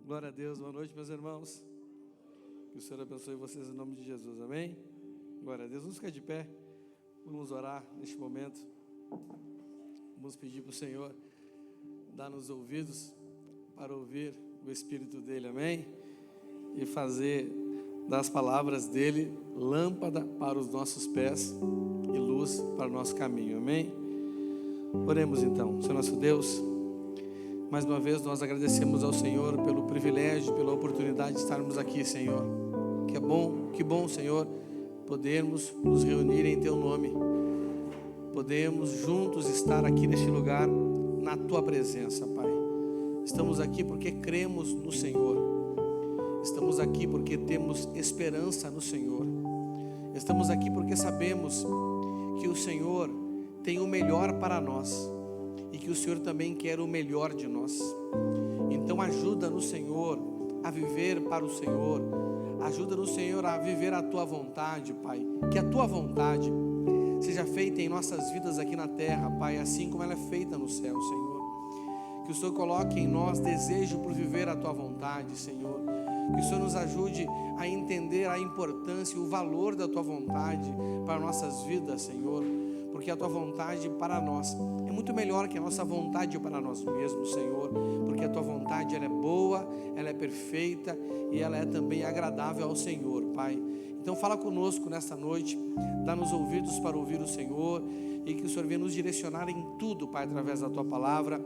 Glória a Deus, boa noite, meus irmãos. Que o Senhor abençoe vocês em nome de Jesus, amém? Glória a Deus, vamos ficar de pé, vamos orar neste momento. Vamos pedir para o Senhor dar-nos ouvidos para ouvir o Espírito dEle, amém? E fazer das palavras dEle lâmpada para os nossos pés e luz para o nosso caminho, amém? Oremos então. Senhor nosso Deus, mais uma vez nós agradecemos ao Senhor pelo privilégio, pela oportunidade de estarmos aqui, Senhor. Que bom, Senhor, podermos nos reunir em Teu nome. Podemos juntos estar aqui neste lugar, na Tua presença, Pai. Estamos aqui porque cremos no Senhor. Estamos aqui porque temos esperança no Senhor. Estamos aqui porque sabemos que o Senhor tem o melhor para nós. E que o Senhor também quer o melhor de nós. Então ajuda-nos, Senhor, a viver para o Senhor. Ajuda-nos, Senhor, a viver a Tua vontade, Pai. Que a Tua vontade seja feita em nossas vidas aqui na terra, Pai, assim como ela é feita no céu, Senhor. Que o Senhor coloque em nós desejo por viver a Tua vontade, Senhor. Que o Senhor nos ajude a entender a importância e o valor da Tua vontade para nossas vidas, Senhor. Porque a Tua vontade para nós é muito melhor que a nossa vontade para nós mesmos, Senhor. Porque a Tua vontade, ela é boa, ela é perfeita e ela é também agradável ao Senhor, Pai. Então fala conosco nesta noite, dá-nos ouvidos para ouvir o Senhor e que o Senhor venha nos direcionar em tudo, Pai, através da Tua palavra.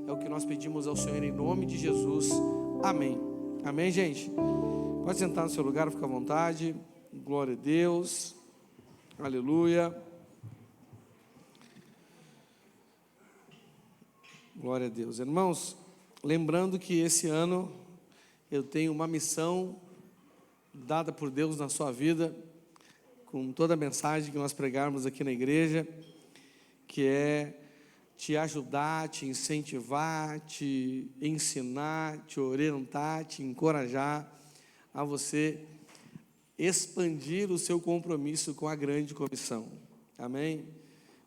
É o que nós pedimos ao Senhor em nome de Jesus. Amém. Amém, gente? Pode sentar no seu lugar, fica à vontade. Glória a Deus. Aleluia. Glória a Deus. Irmãos, lembrando que esse ano eu tenho uma missão dada por Deus na sua vida, com toda a mensagem que nós pregarmos aqui na igreja, que é te ajudar, te incentivar, te ensinar, te orientar, te encorajar a você expandir o seu compromisso com a grande comissão. Amém?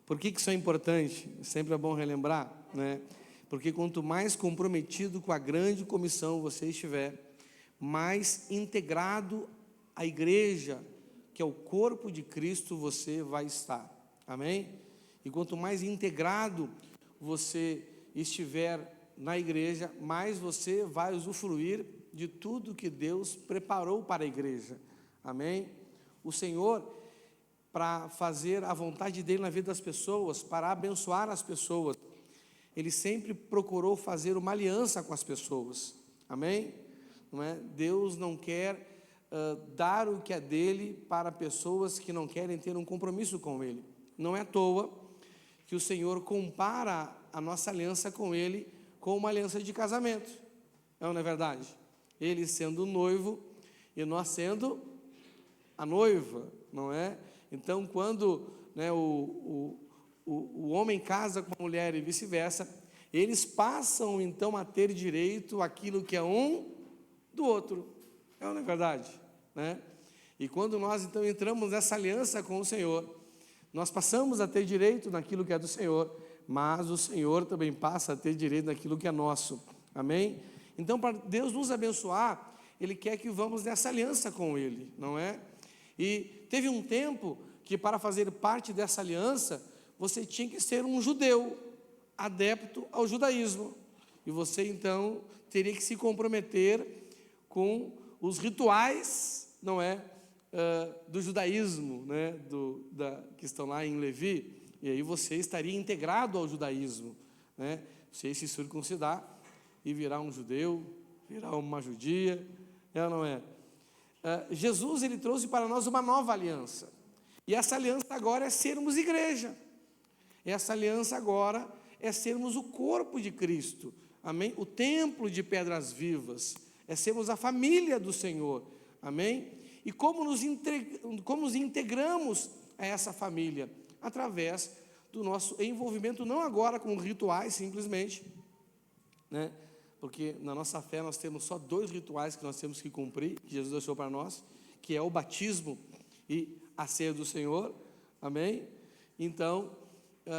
Por que isso é importante? Sempre é bom relembrar, né? Porque quanto mais comprometido com a grande comissão você estiver, mais integrado à igreja, que é o corpo de Cristo, você vai estar. Amém? E quanto mais integrado você estiver na igreja, mais você vai usufruir de tudo que Deus preparou para a igreja. Amém? O Senhor, para fazer a vontade dEle na vida das pessoas, para abençoar as pessoas, Ele sempre procurou fazer uma aliança com as pessoas. Amém? Não é? Deus não quer dar o que é dEle para pessoas que não querem ter um compromisso com Ele. Não é à toa que o Senhor compara a nossa aliança com Ele com uma aliança de casamento. Não é verdade? Ele sendo o noivo e nós sendo a noiva, não é? Então, quando, né, o homem casa com a mulher e vice-versa, eles passam então a ter direito àquilo que é um do outro. Não é verdade? Né? E quando nós então entramos nessa aliança com o Senhor, nós passamos a ter direito naquilo que é do Senhor, mas o Senhor também passa a ter direito naquilo que é nosso. Amém? Então, para Deus nos abençoar, Ele quer que vamos nessa aliança com Ele, não é? E teve um tempo que para fazer parte dessa aliança, você tinha que ser um judeu, adepto ao judaísmo. E você então teria que se comprometer com os rituais, não é? Do judaísmo, né? Que estão lá em Levi. E aí você estaria integrado ao judaísmo, né? Você se circuncidar e virar um judeu, virar uma judia, é ou não é? Jesus, Ele trouxe para nós uma nova aliança. E essa aliança agora é sermos igreja. Essa aliança agora é sermos o corpo de Cristo. Amém? O templo de pedras vivas. É sermos a família do Senhor. Amém? E como nos integramos a essa família? Através do nosso envolvimento, não agora com rituais simplesmente, né? Porque na nossa fé nós temos só 2 rituais que nós temos que cumprir, que Jesus deixou para nós, que é o batismo e a ceia do Senhor. Amém? Então,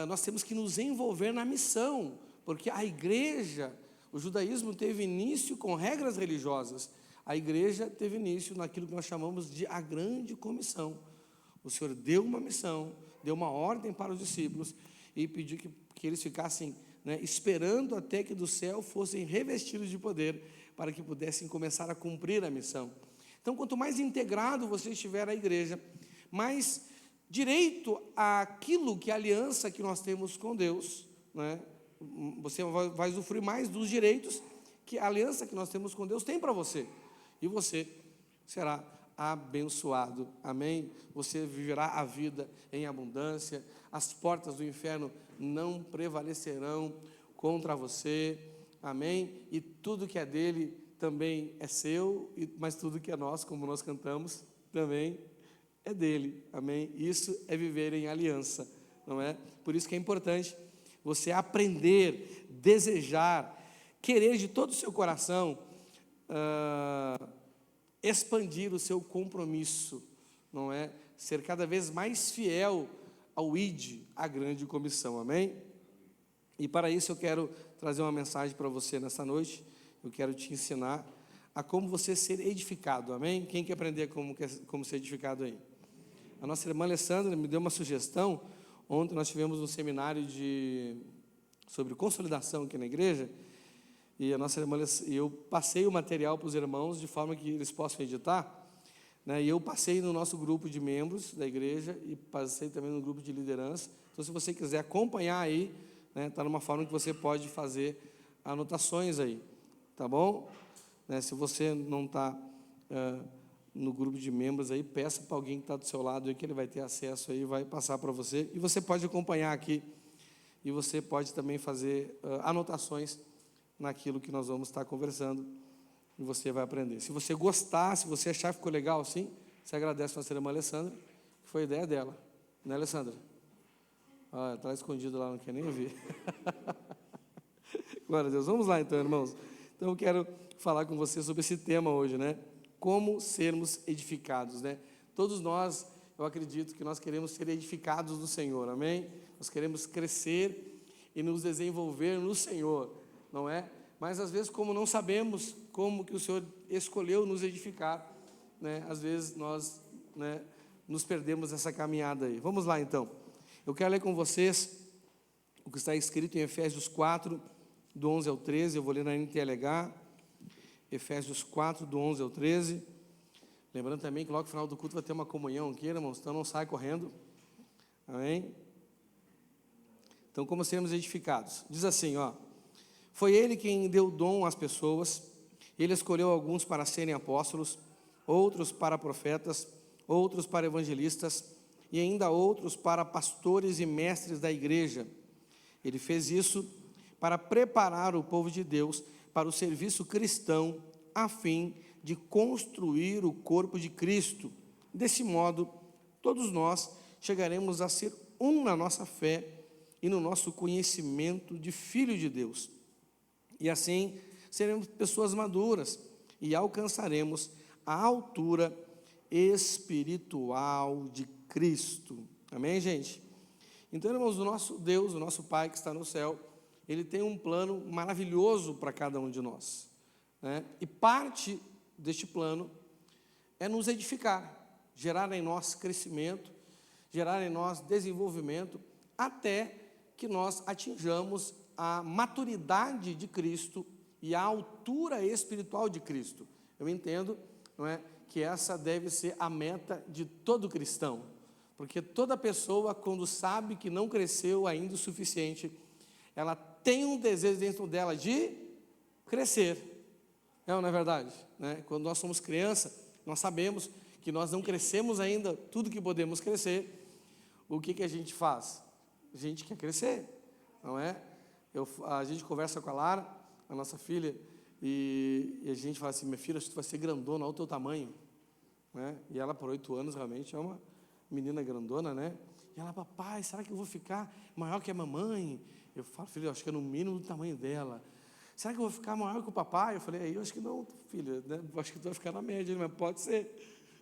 nós temos que nos envolver na missão, porque a igreja, O judaísmo teve início com regras religiosas. A igreja teve início naquilo que nós chamamos de a grande comissão. O Senhor deu uma missão, deu uma ordem para os discípulos e pediu que eles ficassem, né, esperando até que do céu fossem revestidos de poder para que pudessem começar a cumprir a missão. Então, quanto mais integrado você estiver à igreja, mais direito àquilo que a aliança que nós temos com Deus, né, você vai usufruir mais dos direitos que a aliança que nós temos com Deus tem para você. E você será abençoado, amém? Você viverá a vida em abundância, as portas do inferno não prevalecerão contra você, amém? E tudo que é dele também é seu, mas tudo que é nosso, como nós cantamos, também é dele, amém? Isso é viver em aliança, não é? Por isso que é importante você aprender, desejar, querer de todo o seu coração, expandir o seu compromisso, não é? Ser cada vez mais fiel ao ID, a grande comissão, amém? E para isso eu quero trazer uma mensagem para você nessa noite. Eu quero te ensinar a como você ser edificado, amém? Quem quer aprender como ser edificado aí? A nossa irmã Alessandra me deu uma sugestão. Ontem nós tivemos um seminário sobre consolidação aqui na igreja, e eu passei o material para os irmãos de forma que eles possam editar, né? E eu passei no nosso grupo de membros da igreja e passei também no grupo de liderança. Então, se você quiser acompanhar aí, né, está numa forma que você pode fazer anotações aí, tá bom? Né, se você não está no grupo de membros aí, peça para alguém que está do seu lado aí, que ele vai ter acesso aí, vai passar para você, e você pode acompanhar aqui, e você pode também fazer anotações naquilo que nós vamos estar conversando, e você vai aprender. Se você gostar, se você achar que ficou legal assim, você agradece a nossa irmã Alessandra, que foi a ideia dela, né, Alessandra? Está escondido lá, não quer nem ouvir. Glória a Deus. Vamos lá então, irmãos. Então eu quero falar com você sobre esse tema hoje, né? Como sermos edificados, né? Todos nós, eu acredito que nós queremos ser edificados do Senhor, amém? Nós queremos crescer e nos desenvolver no Senhor, não é? Mas às vezes, como não sabemos como que o Senhor escolheu nos edificar, né? Às vezes nós, né, nos perdemos nessa caminhada aí. Vamos lá então. Eu quero ler com vocês o que está escrito em Efésios 4, do 11 ao 13, eu vou ler na NTLH, Efésios 4, do 11 ao 13, lembrando também que logo no final do culto vai ter uma comunhão aqui, irmãos, então não sai correndo, amém? Então, como sermos edificados? Diz assim, ó: foi Ele quem deu dom às pessoas, Ele escolheu alguns para serem apóstolos, outros para profetas, outros para evangelistas, e ainda outros para pastores e mestres da igreja. Ele fez isso para preparar o povo de Deus para o serviço cristão, a fim de construir o corpo de Cristo. Desse modo, todos nós chegaremos a ser um na nossa fé e no nosso conhecimento de Filho de Deus. E assim, seremos pessoas maduras e alcançaremos a altura espiritual de Cristo. Amém, gente? Então, irmãos, o nosso Deus, o nosso Pai que está no céu, Ele tem um plano maravilhoso para cada um de nós, né? E parte deste plano é nos edificar, gerar em nós crescimento, gerar em nós desenvolvimento, até que nós atinjamos a maturidade de Cristo e a altura espiritual de Cristo. Eu entendo, não é, que essa deve ser a meta de todo cristão, porque toda pessoa, quando sabe que não cresceu ainda o suficiente, ela tem um desejo dentro dela de crescer. É ou não é verdade? Né? Quando nós somos criança, nós sabemos que nós não crescemos ainda tudo que podemos crescer. O que a gente faz? A gente quer crescer, não é? A gente conversa com a Lara, a nossa filha, e a gente fala assim: minha filha, acho que tu vai ser grandona, olha o teu tamanho, né? E ela, por 8 anos, realmente é uma menina grandona, né? E ela: papai, será que eu vou ficar maior que a mamãe? Eu falo: filha, eu acho que é no mínimo do tamanho dela. Será que eu vou ficar maior que o papai? Eu falei: eu acho que não, filha, né? Eu acho que tu vai ficar na média, mas pode ser,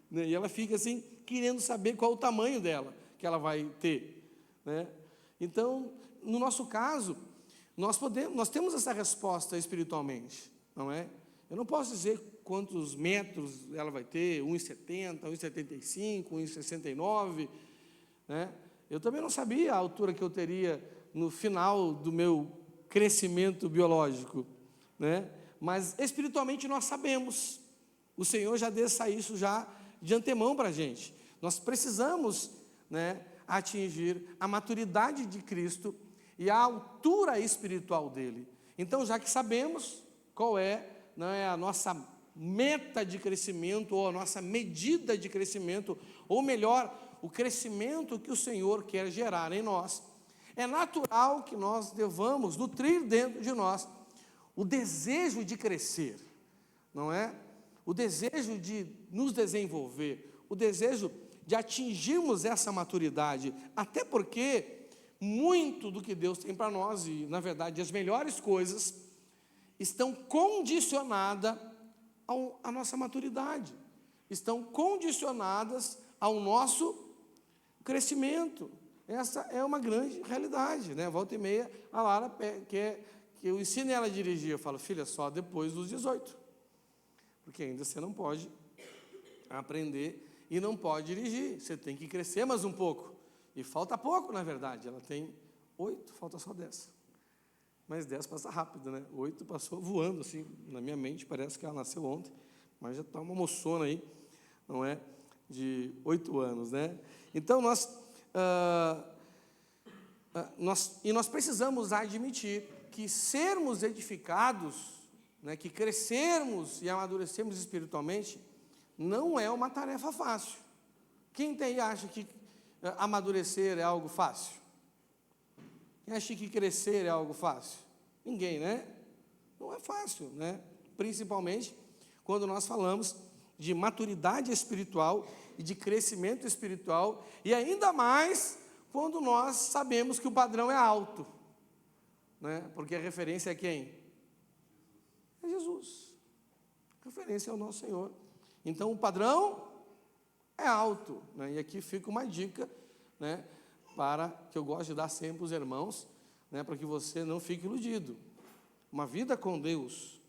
né? E ela fica assim, querendo saber qual o tamanho dela, que ela vai ter, né? Então, no nosso caso, Nós temos essa resposta espiritualmente, não é? Eu não posso dizer quantos metros ela vai ter, 1,70, 1,75, 1,69, né? Eu também não sabia a altura que eu teria no final do meu crescimento biológico, né? Mas espiritualmente nós sabemos, o Senhor já deixa isso já de antemão para a gente. Nós precisamos, né, atingir a maturidade de Cristo e a altura espiritual dele. Então, já que sabemos qual é, né, a nossa meta de crescimento, ou a nossa medida de crescimento, ou melhor, o crescimento que o Senhor quer gerar em nós, é natural que nós devamos nutrir dentro de nós o desejo de crescer, não é? O desejo de nos desenvolver, o desejo de atingirmos essa maturidade, até porque muito do que Deus tem para nós, e na verdade as melhores coisas, estão condicionadas à nossa maturidade, estão condicionadas ao nosso crescimento. Essa é uma grande realidade, né? Volta e meia, a Lara quer que eu ensine ela a dirigir. Eu falo, filha, só depois dos 18, porque ainda você não pode aprender e não pode dirigir, você tem que crescer mais um pouco, e falta pouco, na verdade. Ela tem 8, falta só 10, mas 10 passa rápido, né? 8 passou voando, assim, na minha mente, parece que ela nasceu ontem, mas já está uma moçona aí, não é? De 8 anos, né? Então, nós precisamos admitir que sermos edificados, né, que crescermos e amadurecermos espiritualmente, não é uma tarefa fácil. Quem acha que amadurecer é algo fácil? Quem acha que crescer é algo fácil? Ninguém, né? Não é fácil, né? Principalmente quando nós falamos de maturidade espiritual e de crescimento espiritual, e ainda mais quando nós sabemos que o padrão é alto, né? Porque a referência é quem? É Jesus. A referência é o nosso Senhor. Então o padrão é alto, né? E aqui fica uma dica, né, para que eu gosto de dar sempre aos irmãos, né, para que você não fique iludido. Uma vida com Deus,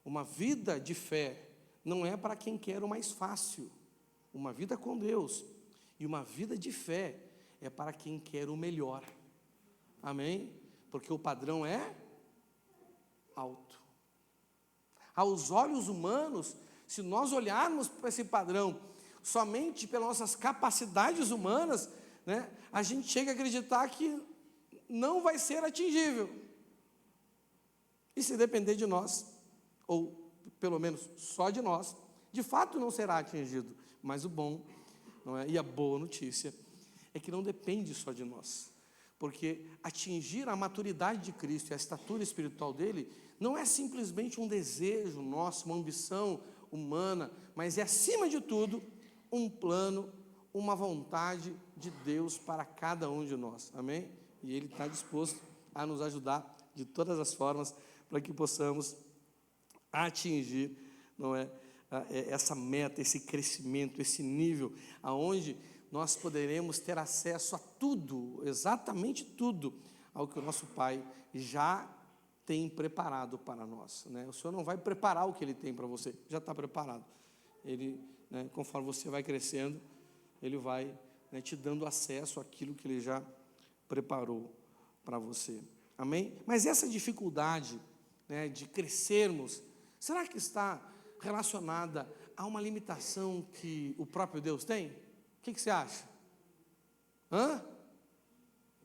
uma vida de fé, não é para quem quer o mais fácil. Uma vida com Deus e uma vida de fé é para quem quer o melhor. Amém? Porque o padrão é alto. Aos olhos humanos, se nós olharmos para esse padrão somente pelas nossas capacidades humanas, né, a gente chega a acreditar que não vai ser atingível. E se depender de nós, ou pelo menos só de nós, de fato não será atingido. Mas o bom, não é, e a boa notícia é que não depende só de nós, porque atingir a maturidade de Cristo e a estatura espiritual dele não é simplesmente um desejo nosso, uma ambição humana, mas é, acima de tudo, um plano, uma vontade de Deus para cada um de nós, amém? E Ele está disposto a nos ajudar de todas as formas para que possamos atingir, não é, essa meta, esse crescimento, esse nível, aonde nós poderemos ter acesso a tudo, exatamente tudo, ao que o nosso Pai já tem preparado para nós, né? O Senhor não vai preparar o que Ele tem para você, já está preparado. Ele, né, conforme você vai crescendo, Ele vai, né, te dando acesso àquilo que Ele já preparou para você, amém? Mas essa dificuldade, né, de crescermos, será que está relacionada a uma limitação que o próprio Deus tem? O que você acha?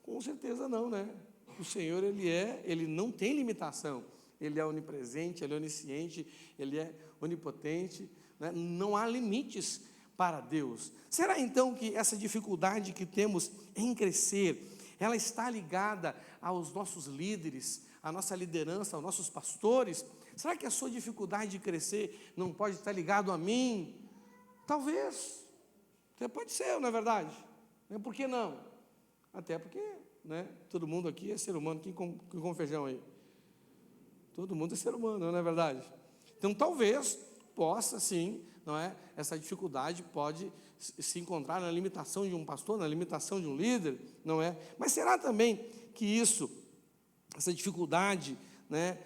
Com certeza não, né? O Senhor, Ele não tem limitação. Ele é onipresente, Ele é onisciente, Ele é onipotente, né? Não há limites para Deus. Será então que essa dificuldade que temos em crescer, ela está ligada aos nossos líderes, à nossa liderança, aos nossos pastores? Será que a sua dificuldade de crescer não pode estar ligado a mim? Talvez. Pode ser, não é verdade? Por que não? Até porque, né, todo mundo aqui é ser humano. Quem com feijão aí? Todo mundo é ser humano, não é verdade? Então, talvez possa, sim, não é? Essa dificuldade pode se encontrar na limitação de um pastor, na limitação de um líder, não é? Mas será também que isso essa dificuldade, né,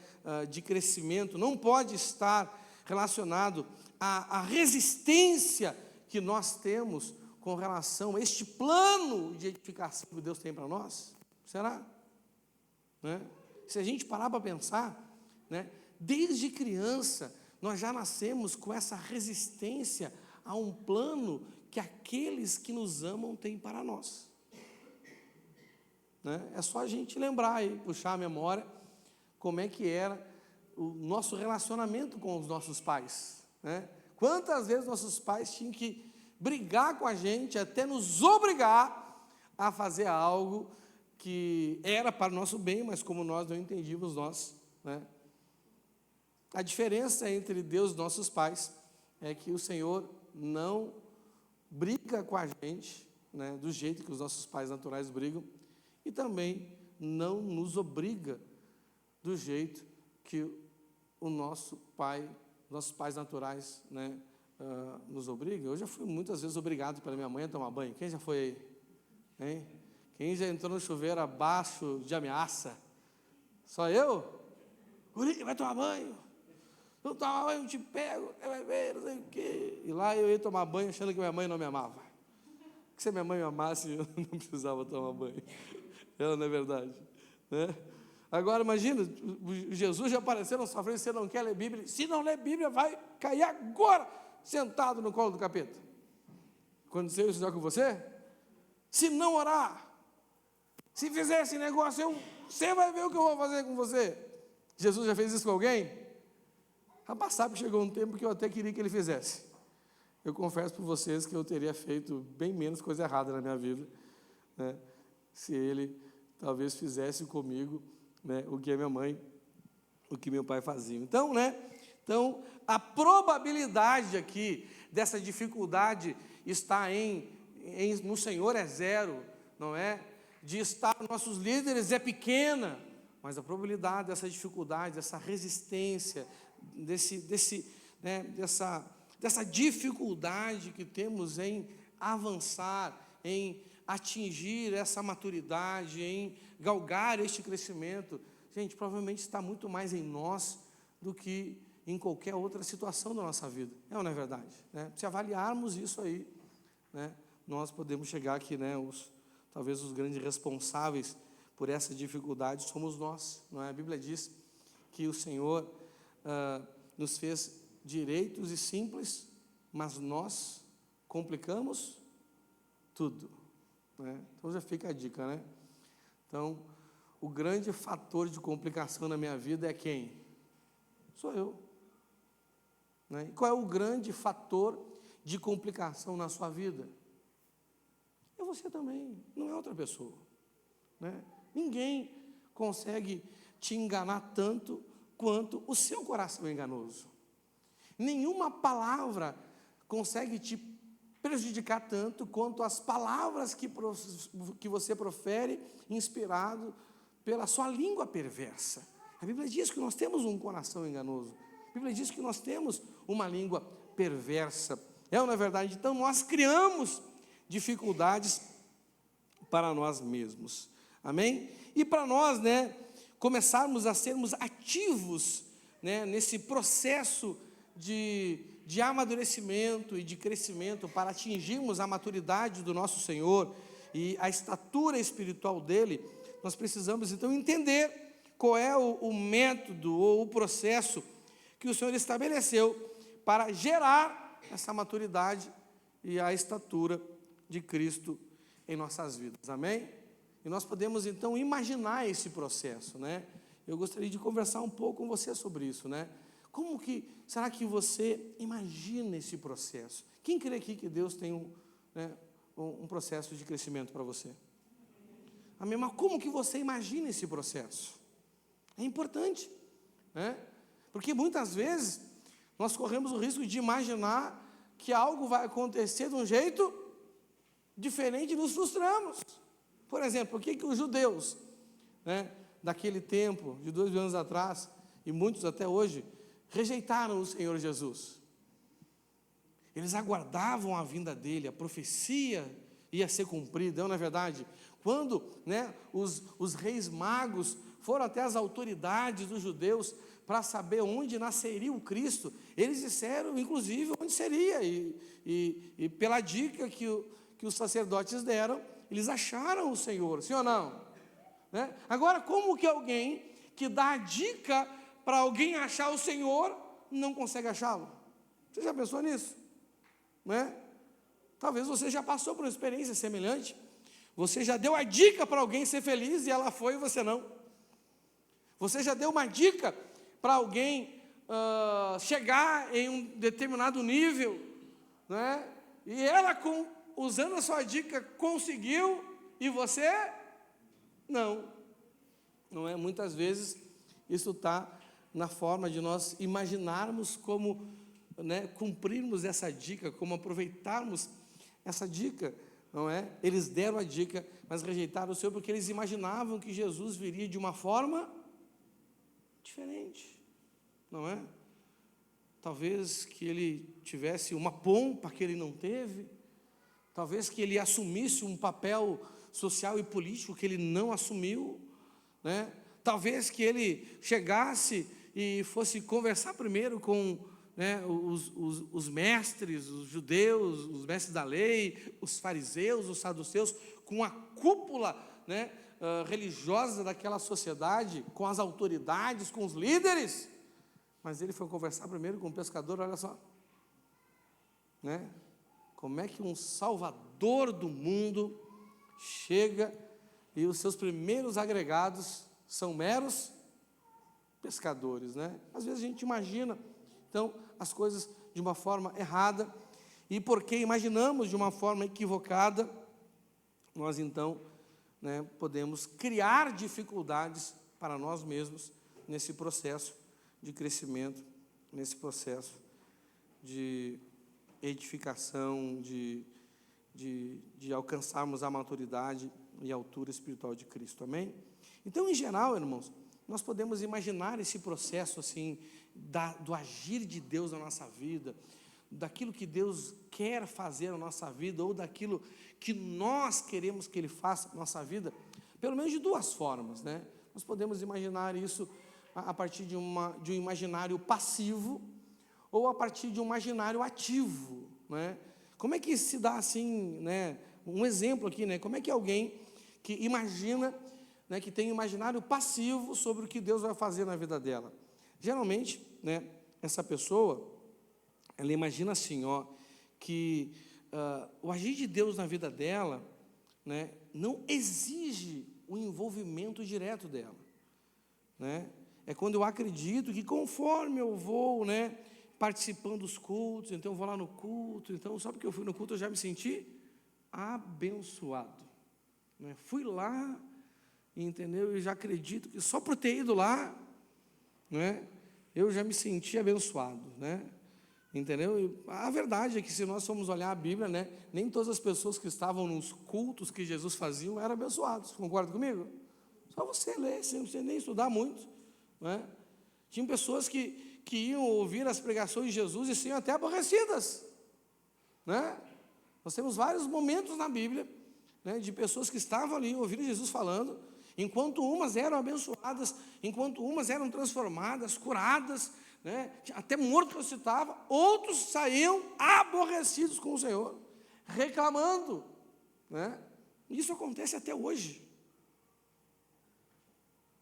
de crescimento não pode estar relacionado à resistência que nós temos com relação a este plano de edificação que Deus tem para nós? Será? Né? Se a gente parar para pensar, né, desde criança, nós já nascemos com essa resistência a um plano que aqueles que nos amam têm para nós. Né? É só a gente lembrar e puxar a memória como é que era o nosso relacionamento com os nossos pais. Né? Quantas vezes nossos pais tinham que brigar com a gente, até nos obrigar a fazer algo que era para o nosso bem, mas como nós não entendíamos, né? A diferença entre Deus e nossos pais é que o Senhor não briga com a gente, né, do jeito que os nossos pais naturais brigam, e também não nos obriga do jeito que o nossos pais naturais, né, nos obrigam. Eu já fui muitas vezes obrigado pela minha mãe a tomar banho. Quem já foi aí? Hein? Quem já entrou no chuveiro abaixo de ameaça? Só eu? Guri, vai tomar banho. Não tomar banho, eu te pego. Vai ver, não sei o quê. E lá eu ia tomar banho achando que minha mãe não me amava. Que se minha mãe me amasse, eu não precisava tomar banho. Ela não é verdade, né? Agora imagina, Jesus já apareceu na sua frente, você não quer ler Bíblia, se não ler Bíblia, vai cair agora, sentado no colo do capeta. Aconteceu isso já com você? Se não orar, se fizer esse negócio, você vai ver o que eu vou fazer com você. Jesus já fez isso com alguém? Rapaz, sabe que chegou um tempo que eu até queria que ele fizesse. Eu confesso para vocês que eu teria feito bem menos coisa errada na minha vida, né, se ele talvez fizesse comigo, né, o que a minha mãe, o que meu pai fazia. Então, a probabilidade aqui dessa dificuldade está no Senhor é zero, não é? De estar nossos líderes é pequena, mas a probabilidade dessa dificuldade, dessa resistência, dessa dificuldade que temos em avançar, em atingir essa maturidade, em galgar este crescimento, gente, provavelmente está muito mais em nós do que em qualquer outra situação da nossa vida. É ou não é verdade? Né? Se avaliarmos isso aí, né, nós podemos chegar aqui, né, talvez os grandes responsáveis por essa dificuldade somos nós. Não é? A Bíblia diz que o Senhor nos fez direitos e simples, mas nós complicamos tudo. Né? Então já fica a dica, né? Então, o grande fator de complicação na minha vida é quem? Sou eu. Né? E qual é o grande fator de complicação na sua vida? É você também, não é outra pessoa. Né? Ninguém consegue te enganar tanto quanto o seu coração é enganoso. Nenhuma palavra consegue te prejudicar tanto quanto as palavras que você profere, inspirado pela sua língua perversa. A Bíblia diz que nós temos um coração enganoso. A Bíblia diz que nós temos uma língua perversa. É ou não é verdade? Então nós criamos dificuldades para nós mesmos. Amém? E para nós, né, começarmos a sermos ativos, né, nesse processo de amadurecimento e de crescimento para atingirmos a maturidade do nosso Senhor e a estatura espiritual dele, nós precisamos então entender qual é o método ou o processo que o Senhor estabeleceu para gerar essa maturidade e a estatura de Cristo em nossas vidas, amém? E nós podemos então imaginar esse processo, né? Eu gostaria de conversar um pouco com você sobre isso, né? Como que, será que você imagina esse processo? Quem crê aqui que Deus tem um processo de crescimento para você? Amém? Mas como que você imagina esse processo? É importante, né? Porque muitas vezes nós corremos o risco de imaginar que algo vai acontecer de um jeito diferente e nos frustramos. Por exemplo, por que os judeus, né, daquele tempo, de 2.000 anos atrás, e muitos até hoje, rejeitaram o Senhor Jesus? Eles aguardavam a vinda dele, a profecia ia ser cumprida, não é verdade? Quando, né, os reis magos foram até as autoridades dos judeus para saber onde nasceria o Cristo, eles disseram, inclusive, onde seria, e pela dica que os sacerdotes deram, eles acharam o Senhor, sim ou não? Né? Agora, como que alguém que dá a dica para alguém achar o Senhor, não consegue achá-lo? Você já pensou nisso? Né? Talvez você já passou por uma experiência semelhante, você já deu a dica para alguém ser feliz e ela foi e você não. Você já deu uma dica para alguém chegar em um determinado nível, né? E ela, usando a sua dica, conseguiu, e você não. Não é? Muitas vezes isso está na forma de nós imaginarmos como, né, cumprirmos essa dica, como aproveitarmos essa dica, não é? Eles deram a dica, mas rejeitaram o Senhor porque eles imaginavam que Jesus viria de uma forma diferente, não é? Talvez que ele tivesse uma pompa que ele não teve, talvez que ele assumisse um papel social e político que ele não assumiu, né? Talvez que ele chegasse e fosse conversar primeiro com, né, os mestres, os judeus, os mestres da lei, os fariseus, os saduceus, com a cúpula, né, religiosa daquela sociedade, com as autoridades, com os líderes, mas ele foi conversar primeiro com o pescador. Olha só, né? Como é que um salvador do mundo chega e os seus primeiros agregados são meros pescadores, né? Às vezes a gente imagina, então, as coisas de uma forma errada, e porque imaginamos de uma forma equivocada, nós então, né, podemos criar dificuldades para nós mesmos nesse processo de crescimento, nesse processo de edificação, de alcançarmos a maturidade e a altura espiritual de Cristo, amém? Então, em geral, irmãos, nós podemos imaginar esse processo assim, do agir de Deus na nossa vida, daquilo que Deus quer fazer na nossa vida, ou daquilo que nós queremos que Ele faça na nossa vida, pelo menos de duas formas, né? Nós podemos imaginar isso a partir de um imaginário passivo, ou a partir de um imaginário ativo, né? Como é que se dá assim, né? Um exemplo aqui, né? Como é que alguém que imagina, né, que tem um imaginário passivo sobre o que Deus vai fazer na vida dela? Geralmente, né, essa pessoa, ela imagina assim, ó, que o agir de Deus na vida dela, né, não exige o envolvimento direto dela, né? É quando eu acredito que conforme eu vou, né, participando dos cultos, então eu vou lá no culto, então só porque eu fui no culto eu já me senti abençoado, né? Fui lá, entendeu? E já acredito que só por ter ido lá, né, eu já me senti abençoado, né? Entendeu? E a verdade é que se nós formos olhar a Bíblia, né, nem todas as pessoas que estavam nos cultos que Jesus fazia eram abençoados. Concorda comigo? Só você ler, sem você nem estudar muito, né? Tinha pessoas que iam ouvir as pregações de Jesus e seriam até aborrecidas, né? Nós temos vários momentos na Bíblia, né, de pessoas que estavam ali ouvindo Jesus falando, enquanto umas eram abençoadas, enquanto umas eram transformadas, curadas, né, até morto ressuscitava, outros saíam aborrecidos com o Senhor, reclamando, né? Isso acontece até hoje,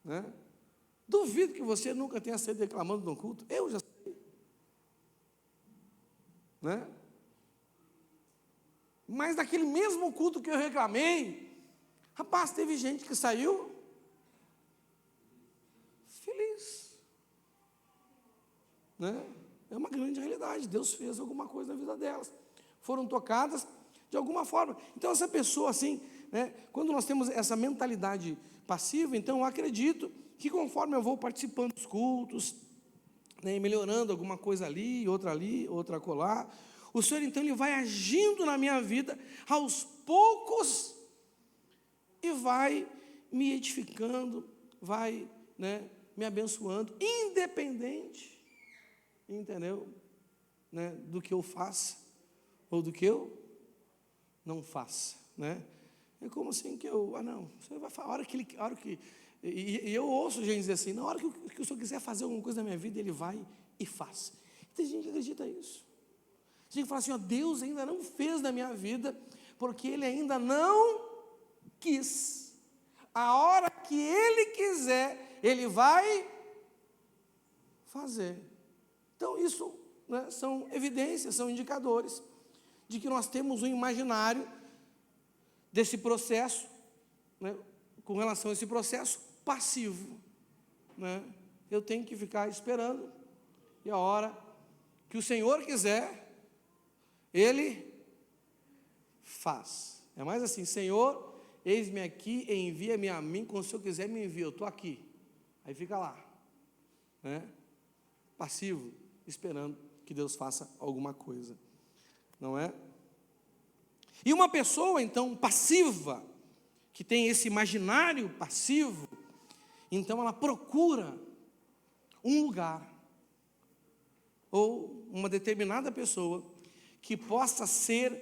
né? Duvido que você nunca tenha saído reclamando de um culto. Eu já sei, né? Mas naquele mesmo culto que eu reclamei, rapaz, teve gente que saiu feliz, né? É uma grande realidade. Deus fez alguma coisa na vida delas, foram tocadas de alguma forma. Então essa pessoa assim, né, quando nós temos essa mentalidade passiva, então eu acredito que conforme eu vou participando dos cultos, né, melhorando alguma coisa ali, outra acolá, o Senhor então Ele vai agindo na minha vida aos poucos e vai me edificando, vai, né, me abençoando, independente, entendeu, né, do que eu faça ou do que eu não faça, né? É como assim que eu, não, você vai falar, a hora que E eu ouço gente dizer assim, na hora que o Senhor quiser fazer alguma coisa na minha vida, Ele vai e faz. Tem gente que acredita nisso. Tem gente que fala assim, ó, Deus ainda não fez na minha vida, porque Ele ainda não quis. A hora que Ele quiser, Ele vai fazer. Então isso, né, são evidências, são indicadores de que nós temos um imaginário desse processo, né, com relação a esse processo passivo, né? Eu tenho que ficar esperando, e a hora que o Senhor quiser, Ele faz. É mais assim, Senhor, eis-me aqui, envia-me a mim, quando o Senhor quiser me envia, eu estou aqui. Aí fica lá, né? Passivo, esperando que Deus faça alguma coisa, não é? E uma pessoa, então, passiva, que tem esse imaginário passivo, então ela procura um lugar, ou uma determinada pessoa, que possa ser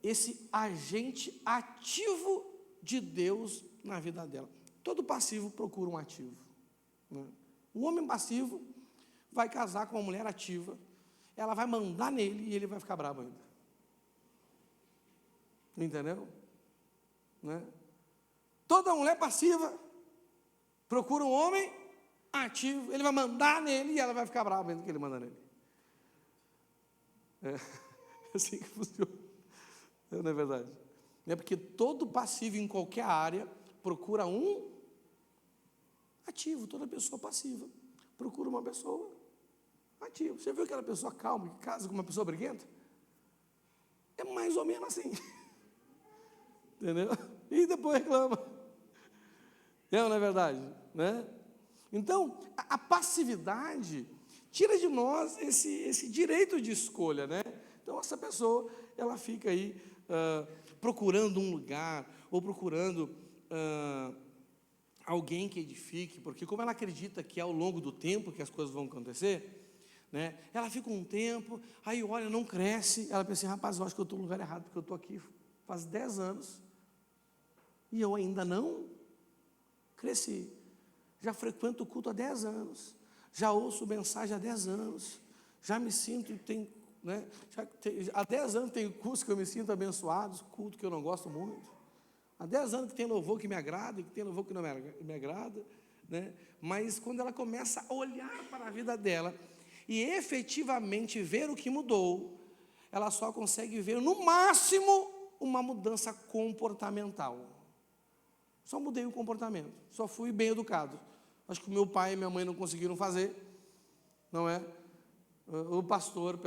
esse agente ativo de Deus na vida dela. Todo passivo procura um ativo, né? O homem passivo vai casar com uma mulher ativa, ela vai mandar nele e ele vai ficar bravo ainda. Entendeu? Né? Toda mulher passiva procura um homem ativo, ele vai mandar nele e ela vai ficar brava ainda que ele manda nele. É assim que funciona. Não é verdade? É porque todo passivo em qualquer área procura um ativo. Toda pessoa passiva procura uma pessoa ativa. Você viu aquela pessoa calma que casa com uma pessoa briguenta? É mais ou menos assim. Entendeu? E depois reclama. Não é verdade? Né? Então, a passividade tira de nós esse direito de escolha, né? Então, essa pessoa, ela fica aí procurando um lugar, ou procurando alguém que edifique, porque como ela acredita que é ao longo do tempo que as coisas vão acontecer, né? Ela fica um tempo, aí olha, não cresce, ela pensa assim, rapaz, eu acho que eu estou no lugar errado, porque eu estou aqui faz 10 anos, e eu ainda não cresci. Já frequento o culto há 10 anos, já ouço mensagem há 10 anos, já me sinto, né, há 10 anos tem curso que eu me sinto abençoado, culto que eu não gosto muito, há 10 anos que tem louvor que me agrada, e que tem louvor que não me agrada, né? Mas quando ela começa a olhar para a vida dela, e efetivamente ver o que mudou, ela só consegue ver, no máximo, uma mudança comportamental. Só mudei o comportamento, só fui bem educado. Acho que meu pai e minha mãe não conseguiram fazer, não é? O pastor,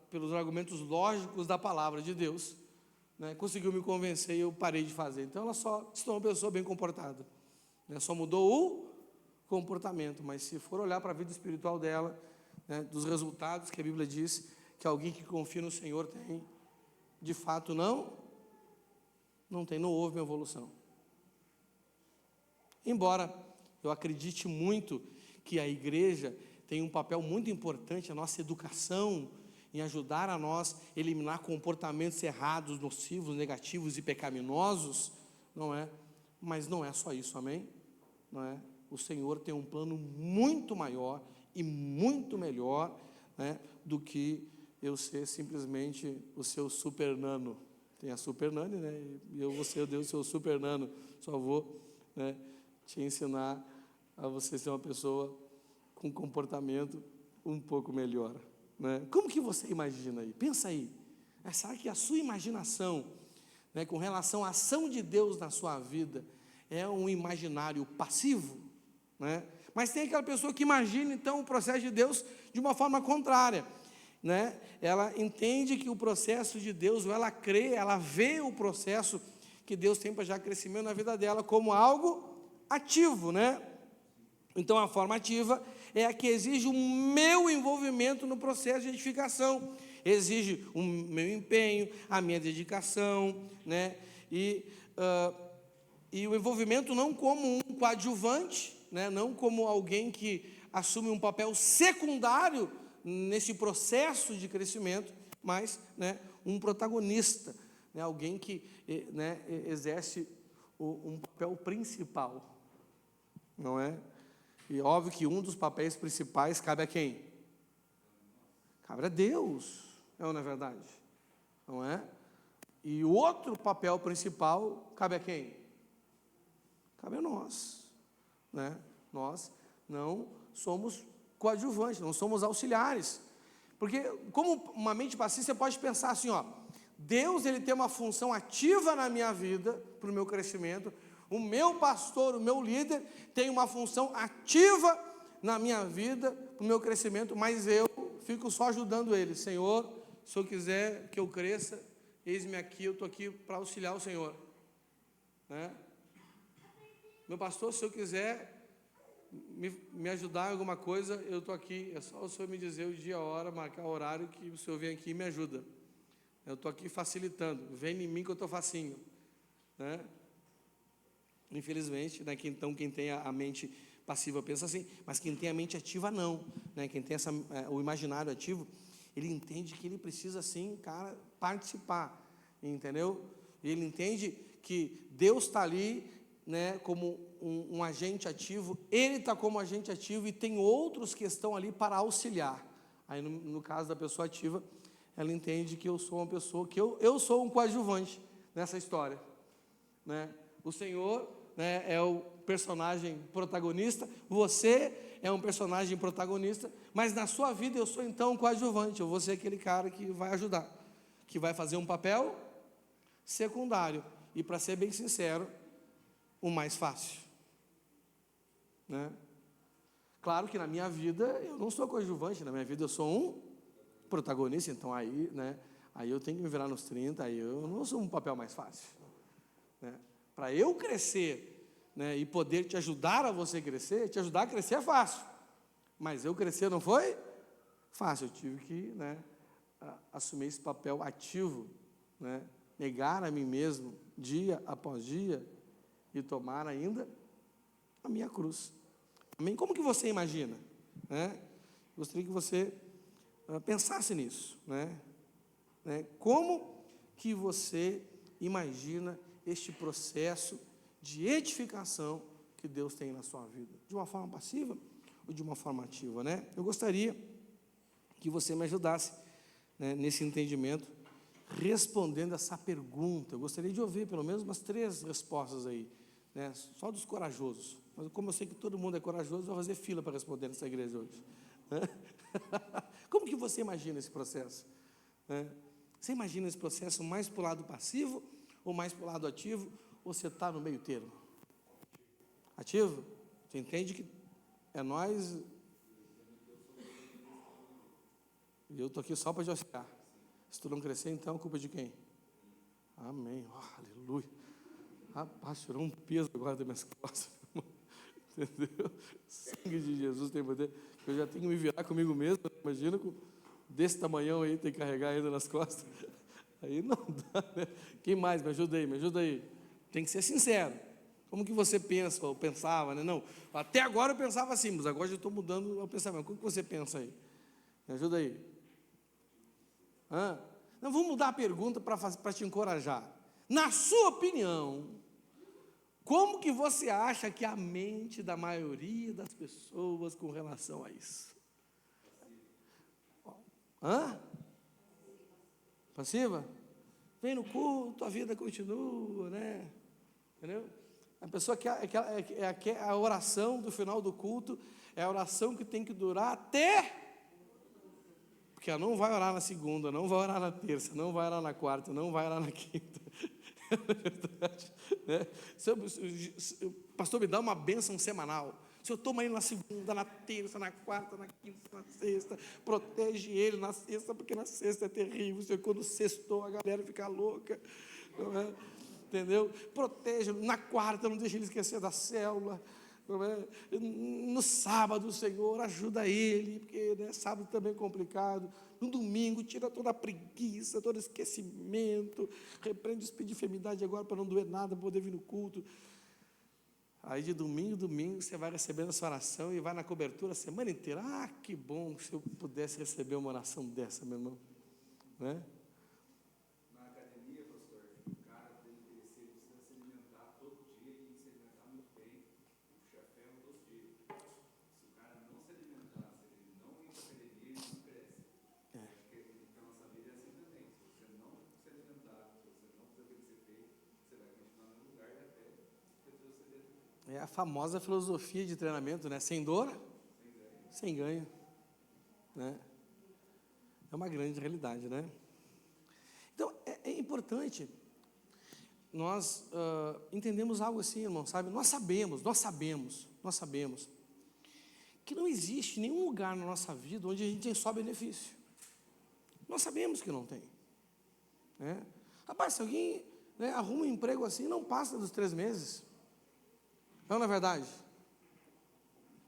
pelos argumentos lógicos da palavra de Deus, né, conseguiu me convencer e eu parei de fazer. Então ela só se tornou uma pessoa bem comportada, né? Só mudou o comportamento, mas se for olhar para a vida espiritual dela, né, dos resultados que a Bíblia diz que alguém que confia no Senhor tem, de fato não houve uma evolução. Embora eu acredite muito que a igreja tem um papel muito importante, a nossa educação, em ajudar a nós a eliminar comportamentos errados, nocivos, negativos e pecaminosos, não é? Mas não é só isso, amém? Não é? O Senhor tem um plano muito maior e muito melhor, né, do que eu ser simplesmente o seu super nano. Tem a super nani, né? E eu vou ser o Deus, seu super nano. Só vou, né, te ensinar a você ser uma pessoa com comportamento um pouco melhor, né? Como que você imagina aí? Pensa aí. Será que a sua imaginação, né, com relação à ação de Deus na sua vida, é um imaginário passivo, né? Mas tem aquela pessoa que imagina, então, o processo de Deus de uma forma contrária, né? Ela entende que o processo de Deus, ou ela crê, ela vê o processo que Deus tem para já crescimento na vida dela como algo ativo, né? Então, a forma ativa é a que exige o meu envolvimento no processo de edificação, exige o meu empenho, a minha dedicação, né? E o envolvimento não como um coadjuvante, né? Não como alguém que assume um papel secundário nesse processo de crescimento, mas, né, um protagonista, né? Alguém que, né, exerce um papel principal. não é? E óbvio que um dos papéis principais cabe a quem? Cabe a Deus, é ou não é verdade? Não é? E o outro papel principal cabe a quem? Cabe a nós, né? Nós não somos coadjuvantes, não somos auxiliares. Porque, como uma mente passiva, você pode pensar assim, ó, Deus, ele tem uma função ativa na minha vida, para o meu crescimento, o meu pastor, o meu líder, tem uma função ativa na minha vida, para o meu crescimento, mas eu fico só ajudando ele. Senhor, se eu quiser que eu cresça, eis-me aqui, eu estou aqui para auxiliar o Senhor, né? Meu pastor, se eu quiser me ajudar em alguma coisa, eu estou aqui, é só o Senhor me dizer o dia, a hora, marcar o horário, que o Senhor vem aqui e me ajuda. Eu estou aqui facilitando, vem em mim que eu estou facinho, né? Infelizmente, né, então quem tem a mente passiva pensa assim, mas quem tem a mente ativa não, né? Quem tem o imaginário ativo, ele entende que ele precisa sim, cara, participar, entendeu? Ele entende que Deus está ali, né, como um agente ativo, ele está como agente ativo e tem outros que estão ali para auxiliar. Aí no caso da pessoa ativa, ela entende que eu sou uma pessoa, que eu sou um coadjuvante nessa história, né? O Senhor, né, é o personagem protagonista, você é um personagem protagonista, mas na sua vida eu sou então um coadjuvante, eu vou ser aquele cara que vai ajudar, que vai fazer um papel secundário, e para ser bem sincero, o mais fácil, né? Claro que na minha vida eu não sou coadjuvante, na minha vida eu sou um protagonista, então aí, né, aí eu tenho que me virar nos 30, aí eu não sou um papel mais fácil, né? Para eu crescer, né, e poder te ajudar a você crescer, te ajudar a crescer é fácil, mas eu crescer não foi fácil, eu tive que, né, assumir esse papel ativo, né, negar a mim mesmo dia após dia e tomar ainda a minha cruz. Amém? Como que você imagina, né? Gostaria que você pensasse nisso, né? Como que você imagina este processo de edificação que Deus tem na sua vida? De uma forma passiva ou de uma forma ativa, né? Eu gostaria que você me ajudasse, né, nesse entendimento, respondendo essa pergunta. Eu gostaria de ouvir pelo menos umas 3 respostas aí, né? Só dos corajosos. Mas como eu sei que todo mundo é corajoso, eu vou fazer fila para responder nessa igreja hoje, né? Como que você imagina esse processo, né? Você imagina esse processo mais para o lado passivo ou mais para o lado ativo, ou você está no meio termo? Ativo? Você entende que é nós, e eu estou aqui só para te auxiliar. Se tu não crescer, então, a culpa é de quem? Amém, oh, aleluia. Rapaz, tirou um peso agora das minhas costas, entendeu? Sangue de Jesus tem poder. Eu já tenho que me virar comigo mesmo, imagina desse tamanhão aí, tem que carregar ainda nas costas. Aí não dá, né? Quem mais? Me ajuda aí, me ajuda aí. Tem que ser sincero. Como que você pensa, ou pensava, né? Não, até agora eu pensava assim, mas agora já estou mudando o pensamento. Como que você pensa aí? Me ajuda aí. Não, vamos mudar a pergunta para te encorajar. Na sua opinião, como que você acha que é a mente da maioria das pessoas com relação a isso? Passiva? Vem no culto, a vida continua, né? Entendeu? A pessoa quer a oração do final do culto, é a oração que tem que durar até... Porque ela não vai orar na segunda, não vai orar na terça, não vai orar na quarta, não vai orar na quinta. É verdade, né? Pastor, me dá uma bênção semanal. O Senhor toma ele na segunda, na terça, na quarta, na quinta, na sexta. Protege ele na sexta, porque na sexta é terrível. Senhor, quando sextou, a galera fica louca. Não é? Entendeu? Protege na quarta, não deixe ele esquecer da célula. Não é? No sábado, Senhor, ajuda ele, porque, né, sábado também é complicado. No domingo, tira toda a preguiça, todo esquecimento, repreende o espírito de enfermidade agora para não doer nada, para poder vir no culto. Aí de domingo você vai recebendo essa oração e vai na cobertura a semana inteira. Ah, que bom se eu pudesse receber uma oração dessa, meu irmão, né? Na academia, pastor, o cara tem que crescer, precisa se alimentar todo dia e se alimentar muito bem. O chefão, a famosa filosofia de treinamento, né? Sem dor, sem ganho, né? É uma grande realidade, né? Então, é importante nós entendemos algo assim, irmão, sabe? Nós sabemos que não existe nenhum lugar na nossa vida onde a gente tem só benefício. Nós sabemos que não tem, né? Rapaz, se alguém, né, arruma um emprego assim, não passa dos 3 meses. Não é verdade?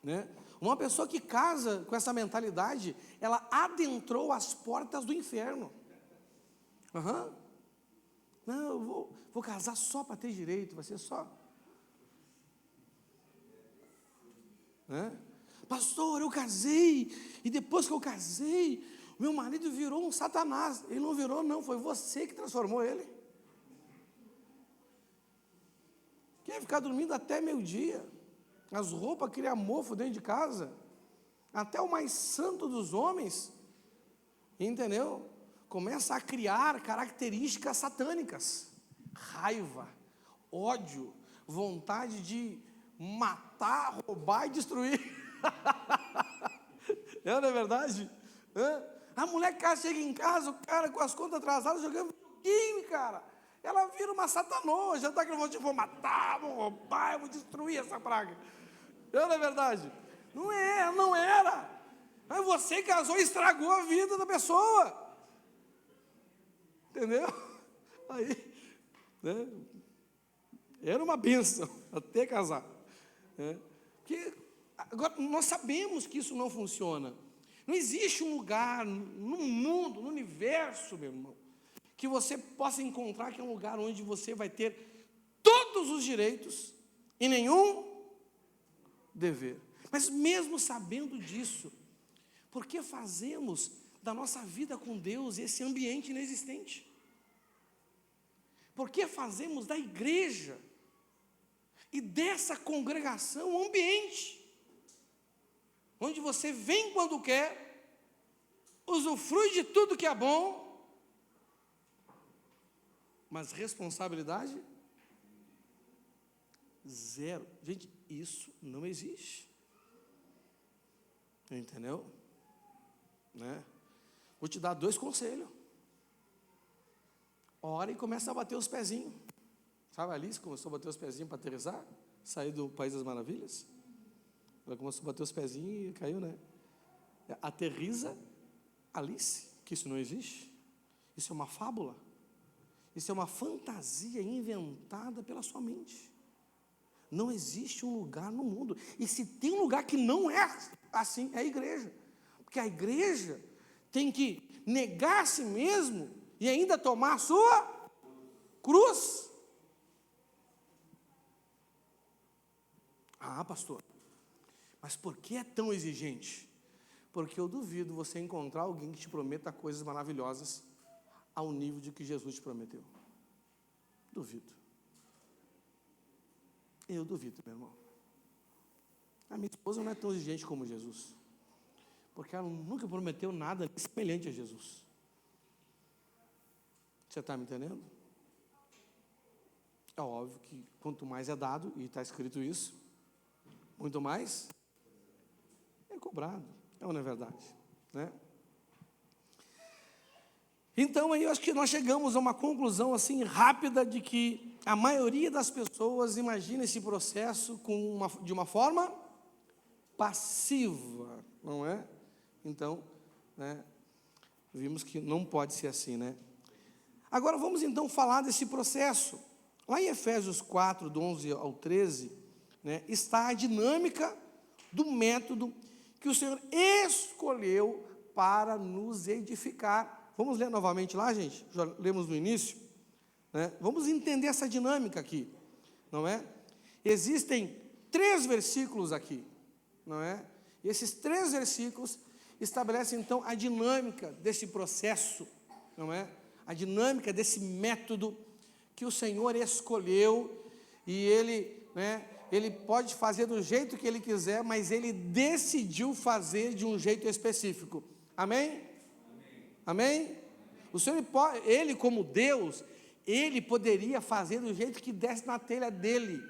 Né? Uma pessoa que casa com essa mentalidade, ela adentrou as portas do inferno. Não, eu vou casar só para ter direito, vai ser só. Né? Pastor, eu casei, e depois que eu casei, meu marido virou um satanás. Ele não virou, não, foi você que transformou ele. Quer ficar dormindo até meio-dia? As roupas criam mofo dentro de casa. Até o mais santo dos homens, entendeu? Começa a criar características satânicas. Raiva, ódio, vontade de matar, roubar e destruir. Não é verdade? A mulher que chega em casa, o cara com as contas atrasadas, jogando videogame, cara. Ela vira uma satanoa, já está que eu vou matar, vou roubar, eu vou destruir essa praga. Não é verdade? Não é, não era. Mas você casou e estragou a vida da pessoa. Entendeu? Aí, né? Era uma bênção até casar. Né? Porque agora nós sabemos que isso não funciona. Não existe um lugar no mundo, no universo, meu irmão, que você possa encontrar que é um lugar onde você vai ter todos os direitos e nenhum dever. Mas mesmo sabendo disso, por que fazemos da nossa vida com Deus esse ambiente inexistente? Por que fazemos da igreja e dessa congregação um ambiente onde você vem quando quer, usufrui de tudo que é bom, mas responsabilidade zero? Gente, isso não existe. Entendeu? Né? Vou te dar 2 conselhos. Ora e começa a bater os pezinhos. Sabe a Alice começou a bater os pezinhos para aterrissar? Sair do País das Maravilhas? Ela começou a bater os pezinhos e caiu, né? Aterriza Alice, que isso não existe. Isso é uma fábula. Isso é uma fantasia inventada pela sua mente. Não existe um lugar no mundo. E se tem um lugar que não é assim, é a igreja. Porque a igreja tem que negar a si mesmo e ainda tomar a sua cruz. Ah, pastor, mas por que é tão exigente? Porque eu duvido você encontrar alguém que te prometa coisas maravilhosas ao nível de que Jesus te prometeu. Duvido. Eu duvido, meu irmão. A minha esposa não é tão exigente como Jesus, porque ela nunca prometeu nada semelhante a Jesus. Você está me entendendo? É óbvio que quanto mais é dado, e está escrito isso, muito mais é cobrado. É ou não é verdade? Né? Então, aí eu acho que nós chegamos a uma conclusão assim rápida de que a maioria das pessoas imagina esse processo de uma forma passiva, não é? Então, né, vimos que não pode ser assim, né? Agora vamos então falar desse processo. Lá em Efésios 4, do 11 ao 13, né, está a dinâmica do método que o Senhor escolheu para nos edificar. Vamos ler novamente lá, gente? Já lemos no início, né? Vamos entender essa dinâmica aqui, não é? Existem 3 versículos aqui, não é? E esses 3 versículos estabelecem então a dinâmica desse processo, não é? A dinâmica desse método que o Senhor escolheu, e Ele, né, Ele pode fazer do jeito que Ele quiser, mas Ele decidiu fazer de um jeito específico. Amém? Amém? O Senhor, Ele como Deus, Ele poderia fazer do jeito que desse na telha dele,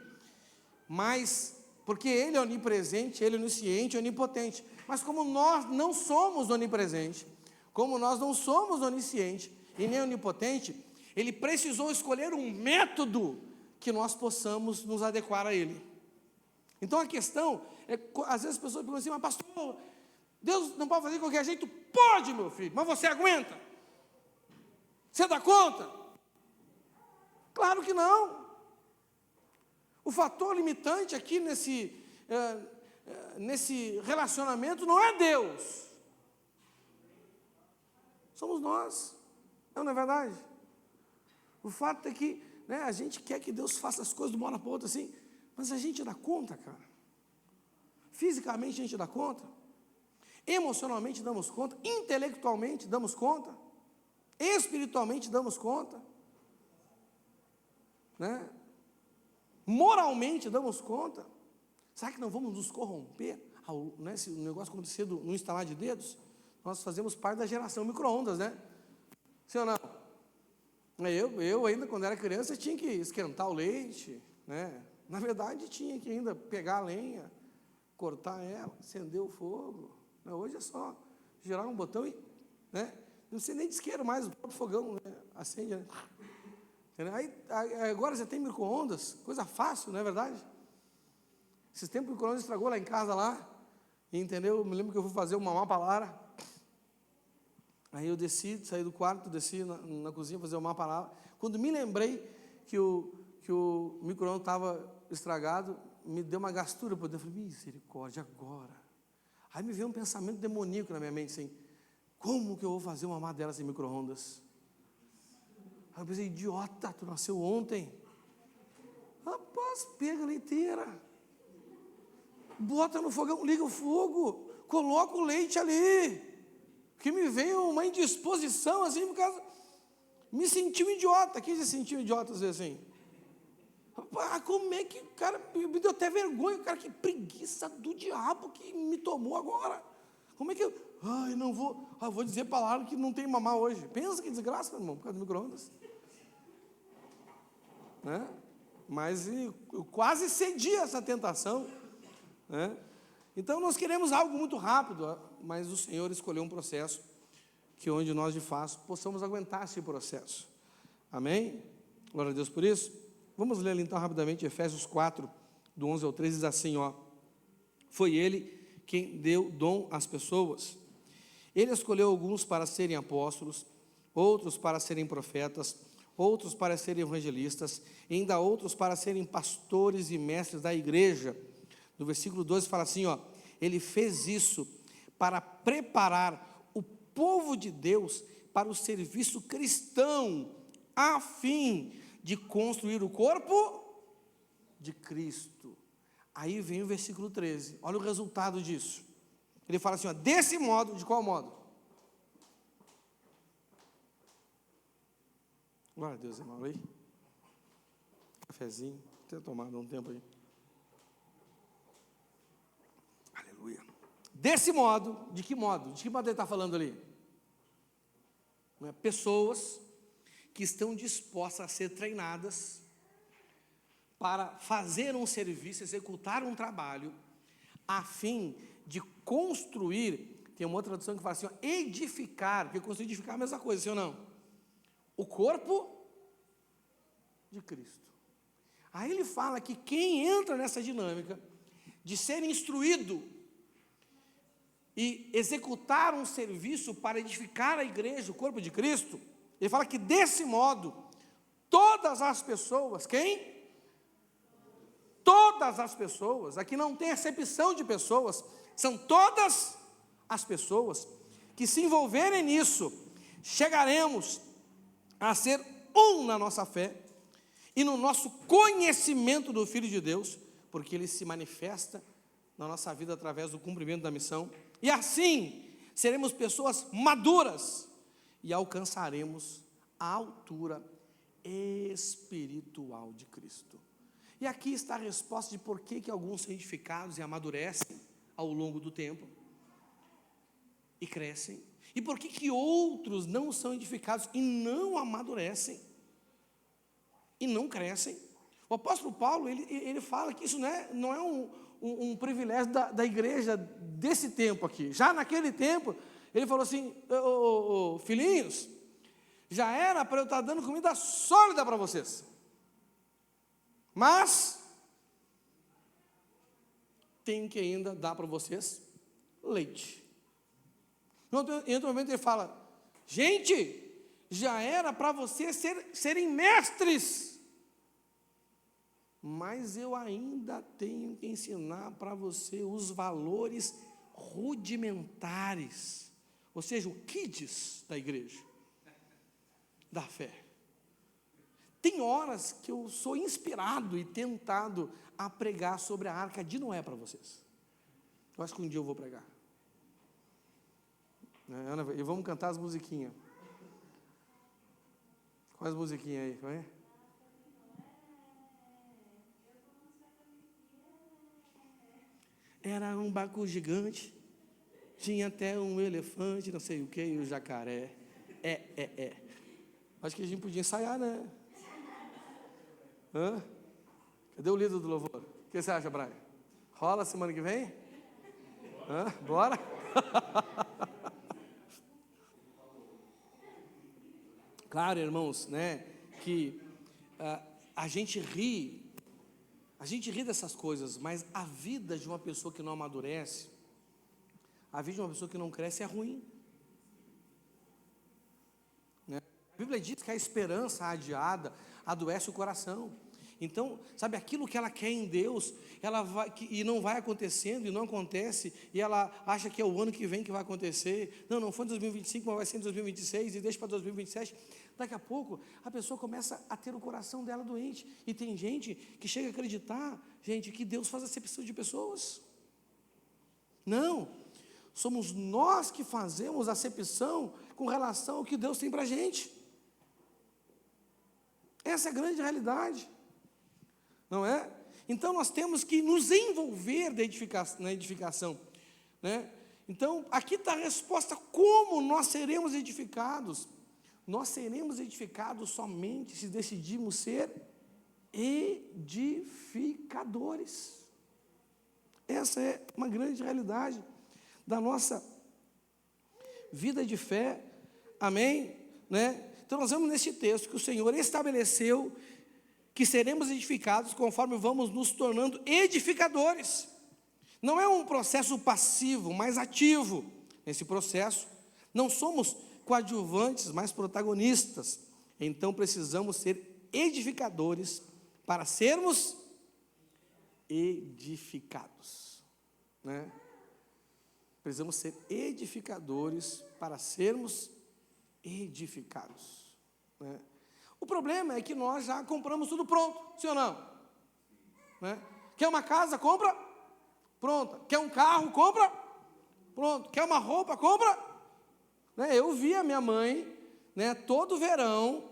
mas Porque Ele é onipresente, Ele é onisciente, onipotente. Mas como nós não somos onipresente, como nós não somos onisciente e nem onipotente, Ele precisou escolher um método que nós possamos nos adequar a Ele. Então a questão é, às vezes as pessoas perguntam assim, mas pastor, Deus não pode fazer de qualquer jeito? Pode, meu filho, mas você aguenta? Você dá conta? Claro que não. O fator limitante aqui nesse relacionamento não é Deus. Somos nós. Não é verdade? O fato é que a gente quer que Deus faça as coisas de uma hora para outra assim, mas a gente dá conta, cara. Fisicamente a gente dá conta. Emocionalmente damos conta. Intelectualmente damos conta. Espiritualmente damos conta. Né? Moralmente damos conta. Será que não vamos nos corromper se o negócio acontecer no instalar de dedos? Nós fazemos parte da geração micro-ondas, né? Sim ou não? Eu ainda quando era criança tinha que esquentar o leite, né? Na verdade tinha que ainda pegar a lenha, cortar ela, acender o fogo. Hoje é só girar um botão e, né? Não sei nem de isqueiro mais, o próprio fogão, né? Acende, né? Aí, agora você tem micro-ondas, coisa fácil, não é verdade? Esses tempos o micro-ondas estragou lá em casa, entendeu? Eu me lembro que eu fui fazer uma mamá para Lara. Aí eu saí do quarto, desci na cozinha fazer uma mamá para Lara. Quando me lembrei que o micro-ondas estava estragado, me deu uma gastura por dentro. Eu falei, misericórdia, agora. Aí me veio um pensamento demoníaco na minha mente, assim, como que eu vou fazer uma mamá dela sem micro-ondas? Aí eu pensei, idiota, tu nasceu ontem. Rapaz, pega a leiteira, bota no fogão, liga o fogo, coloca o leite ali. Que me veio uma indisposição, assim, por causa... Me senti um idiota. Quem se sentiu idiota, às vezes, assim? Rapaz, como é que o cara... Me deu até vergonha, cara, que preguiça do diabo que me tomou agora. Como é que eu... Ai, não vou... vou dizer para Lara que não tem mamá hoje. Pensa que desgraça, meu irmão, por causa do micro-ondas. Né? Mas eu quase cedi a essa tentação. Né? Então, nós queremos algo muito rápido, mas o Senhor escolheu um processo que onde nós, de fato, possamos aguentar esse processo. Amém? Glória a Deus por isso. Vamos ler então rapidamente Efésios 4, do 11 ao 13, diz assim, foi Ele quem deu dom às pessoas. Ele escolheu alguns para serem apóstolos, outros para serem profetas, outros para serem evangelistas, e ainda outros para serem pastores e mestres da igreja. No versículo 12 fala assim, Ele fez isso para preparar o povo de Deus para o serviço cristão, a fim de construir o corpo de Cristo. Aí vem o versículo 13, olha o resultado disso. Ele fala assim, desse modo, de qual modo? Glória a Deus, irmão, aí. Cafezinho, ter tomado um tempo aí. Aleluia. Desse modo, de que modo? De que modo ele está falando ali? Pessoas que estão dispostas a ser treinadas para fazer um serviço, executar um trabalho, a fim de construir, tem uma outra tradução que fala assim, edificar, porque construir e edificar é a mesma coisa, sim ou não? O corpo de Cristo. Aí ele fala que quem entra nessa dinâmica de ser instruído e executar um serviço para edificar a igreja, o corpo de Cristo, ele fala que desse modo, todas as pessoas, quem? Todas as pessoas, aqui não tem acepção de pessoas, são todas as pessoas que se envolverem nisso, chegaremos a ser um na nossa fé e no nosso conhecimento do Filho de Deus, porque Ele se manifesta na nossa vida através do cumprimento da missão, e assim seremos pessoas maduras e alcançaremos a altura espiritual de Cristo. E aqui está a resposta de por que alguns são edificados e amadurecem ao longo do tempo e crescem, e por que outros não são edificados e não amadurecem e não crescem. O apóstolo Paulo, ele fala que isso não é um privilégio da igreja desse tempo aqui. Já naquele tempo, ele falou assim, filhinhos, já era para eu estar dando comida sólida para vocês. Mas, tenho que ainda dar para vocês leite. Em outro momento ele fala, gente, já era para vocês serem mestres, mas eu ainda tenho que ensinar para você os valores rudimentares, ou seja, o kids da igreja, da fé. Tem horas que eu sou inspirado e tentado a pregar sobre a Arca de Noé para vocês. Eu acho que um dia eu vou pregar. Ana, e vamos cantar as musiquinhas. Quais musiquinhas aí? Vai? Era um barco gigante, tinha até um elefante, não sei o que, e o jacaré. Acho que a gente podia ensaiar, né? Hã? Cadê o líder do louvor? O que você acha, Brian? Rola semana que vem? Hã? Bora? Claro, irmãos, né, que a gente ri dessas coisas, mas a vida de uma pessoa que não amadurece, a vida de uma pessoa que não cresce é ruim, né? A Bíblia diz que a esperança adiada adoece o coração. Então, sabe, aquilo que ela quer em Deus, ela vai, e não vai acontecendo, e não acontece, e ela acha que é o ano que vem que vai acontecer, não foi em 2025, mas vai ser em 2026, e deixa para 2027, daqui a pouco, a pessoa começa a ter o coração dela doente, e tem gente que chega a acreditar, gente, que Deus faz acepção de pessoas. Não, somos nós que fazemos acepção com relação ao que Deus tem para a gente. Essa é a grande realidade. Não é? Então nós temos que nos envolver na edificação, né? Então aqui está a resposta: como nós seremos edificados? Nós seremos edificados somente se decidirmos ser edificadores. Essa é uma grande realidade da nossa vida de fé, amém? Né? Então nós vemos nesse texto que o Senhor estabeleceu que seremos edificados conforme vamos nos tornando edificadores. Não é um processo passivo, mas ativo. Nesse processo, não somos coadjuvantes, mas protagonistas. Então precisamos ser edificadores para sermos edificados, né? Precisamos ser edificadores para sermos edificados, né? O problema é que nós já compramos tudo pronto, sim ou não? Né? Quer uma casa, compra, pronta. Quer um carro, compra, pronto. Quer uma roupa, compra. Né? Eu vi a minha mãe, né, todo verão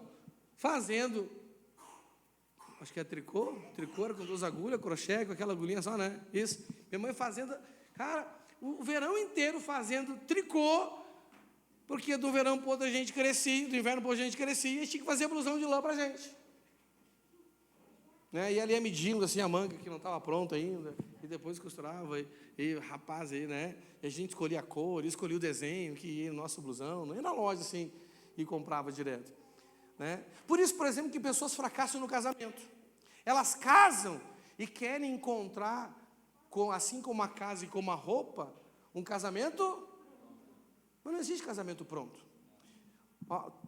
fazendo, acho que é tricô era com 2 agulhas, crochê, com aquela agulhinha só, né? Isso. Minha mãe fazendo, cara, o verão inteiro fazendo tricô, porque do verão para outra a gente crescia, do inverno para outra a gente crescia, e tinha que fazer blusão de lã para a gente. Né? E ali ia medindo assim a manga que não estava pronta ainda, e depois costurava, e rapaz aí, né? E a gente escolhia a cor, escolhia o desenho que ia no nosso blusão, não ia na loja assim, e comprava direto. Né? Por isso, por exemplo, que pessoas fracassam no casamento. Elas casam e querem encontrar, assim como a casa e como a roupa, um casamento. Mas não existe casamento pronto.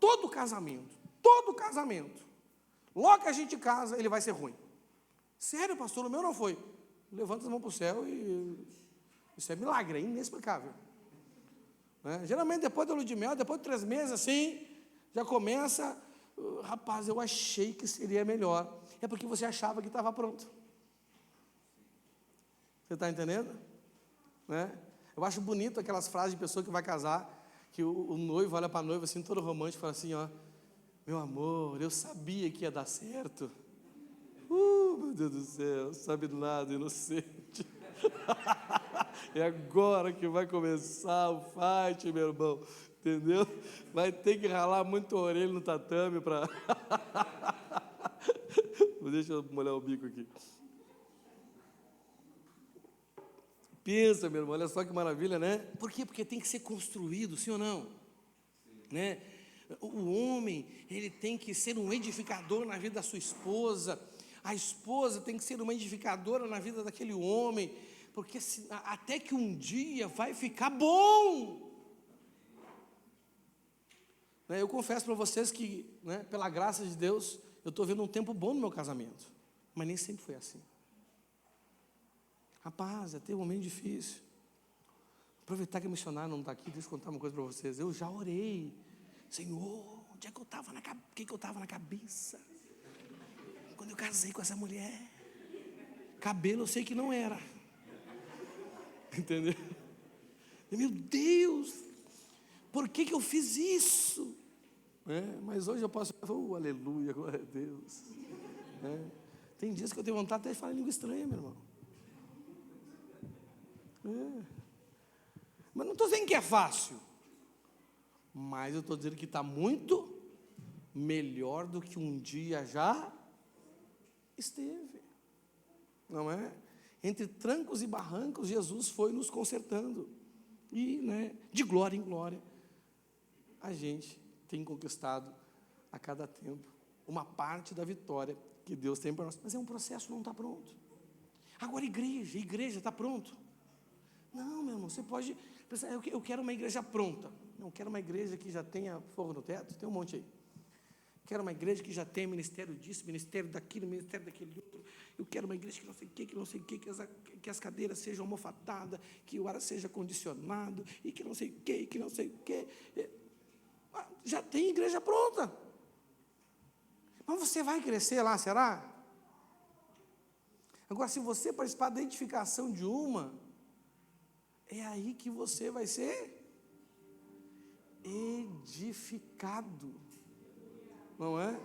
Todo casamento, logo que a gente casa, ele vai ser ruim. Sério, pastor, o meu não foi. Levanta as mãos para o céu e isso é milagre, é inexplicável. Né? Geralmente depois da lua de mel, depois de 3 meses assim, já começa, rapaz, eu achei que seria melhor. É porque você achava que estava pronto. Você está entendendo? Né? Eu acho bonito aquelas frases de pessoa que vai casar, que o noivo olha para a noiva assim, todo romântico, e fala assim, ó, meu amor, eu sabia que ia dar certo. Meu Deus do céu, sabe nada, inocente. É agora que vai começar o fight, meu irmão, entendeu? Vai ter que ralar muito a orelha no tatame para... Deixa eu molhar o bico aqui. Pensa, meu irmão, olha só que maravilha, né? Por quê? Porque tem que ser construído, sim ou não? Né? O homem, ele tem que ser um edificador na vida da sua esposa. A esposa tem que ser uma edificadora na vida daquele homem, porque até que um dia vai ficar bom. Né? Eu confesso para vocês que, né, pela graça de Deus, eu estou vendo um tempo bom no meu casamento, mas nem sempre foi assim. Rapaz, até um momento difícil. Aproveitar que o missionário não está aqui, deixa eu contar uma coisa para vocês. Eu já orei. Senhor, onde é que eu estava na cabeça? Quando eu casei com essa mulher. Cabelo eu sei que não era. Entendeu? Meu Deus, por que eu fiz isso? Mas hoje eu posso falar, aleluia, glória a Deus. Tem dias que eu tenho vontade até de falar em língua estranha, meu irmão. Mas não estou dizendo que é fácil, mas eu estou dizendo que está muito melhor do que um dia já esteve, não é? Entre trancos e barrancos, Jesus foi nos consertando, e, né, de glória em glória, a gente tem conquistado a cada tempo uma parte da vitória que Deus tem para nós, mas é um processo, não está pronto. Agora igreja está pronto? Não, meu irmão, você pode pensar, eu quero uma igreja pronta. Não, quero uma igreja que já tenha fogo no teto, tem um monte aí. Quero uma igreja que já tenha ministério disso, ministério daquilo, ministério daquele outro. Eu quero uma igreja que não sei o que, que as cadeiras sejam almofadadas, que o ar seja condicionado, e que não sei o que. Já tem igreja pronta. Mas você vai crescer lá, será? Agora, se você participar da edificação de uma, é aí que você vai ser edificado, não é?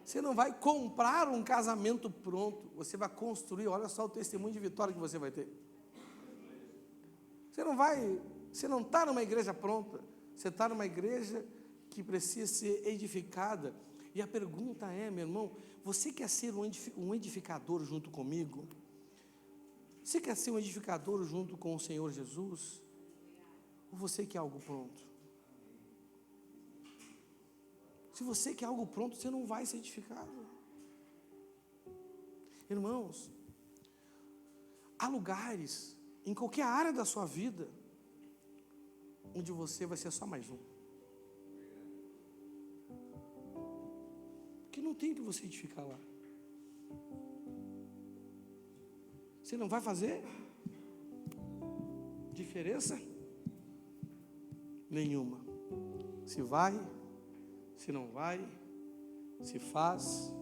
Você não vai comprar um casamento pronto, você vai construir. Olha só o testemunho de vitória que você vai ter. Você não está numa igreja pronta, você está numa igreja que precisa ser edificada. E a pergunta é, meu irmão, você quer ser um edificador junto comigo? Você quer ser um edificador junto com o Senhor Jesus? Ou você quer algo pronto? Se você quer algo pronto, você não vai ser edificado. Irmãos, há lugares, em qualquer área da sua vida, onde você vai ser só mais um. Que não tem que você edificar lá. Você não vai fazer diferença nenhuma. Se vai, se não vai, se faz,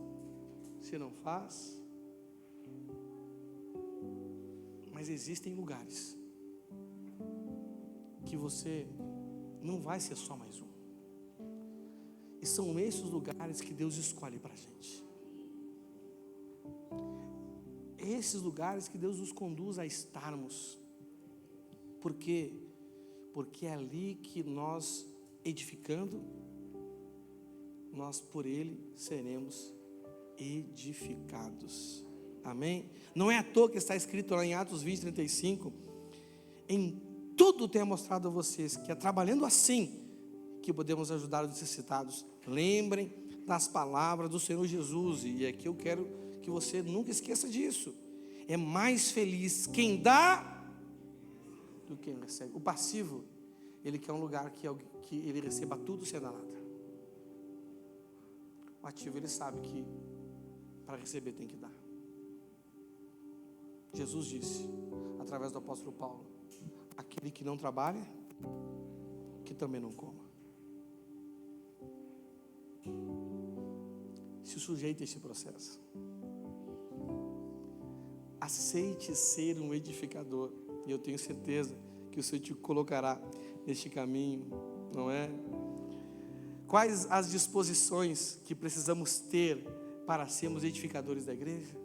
se não faz. Mas existem lugares que você não vai ser só mais um. E são esses lugares que Deus escolhe para a gente. Esses lugares que Deus nos conduz a estarmos. Por quê? Porque é ali que nós, edificando, nós por Ele seremos edificados. Amém? Não é à toa que está escrito lá em Atos 20, 35, em tudo tenho mostrado a vocês que é trabalhando assim que podemos ajudar os necessitados. Lembrem das palavras do Senhor Jesus, e aqui eu quero que você nunca esqueça disso. É mais feliz quem dá do que quem recebe. O passivo, ele quer um lugar que ele receba tudo sem dar nada. O ativo, ele sabe que para receber tem que dar. Jesus disse, através do apóstolo Paulo, aquele que não trabalha, que também não coma. Se sujeite a esse processo. Aceite ser um edificador. E eu tenho certeza que o Senhor te colocará neste caminho, não é? Quais as disposições que precisamos ter para sermos edificadores da igreja?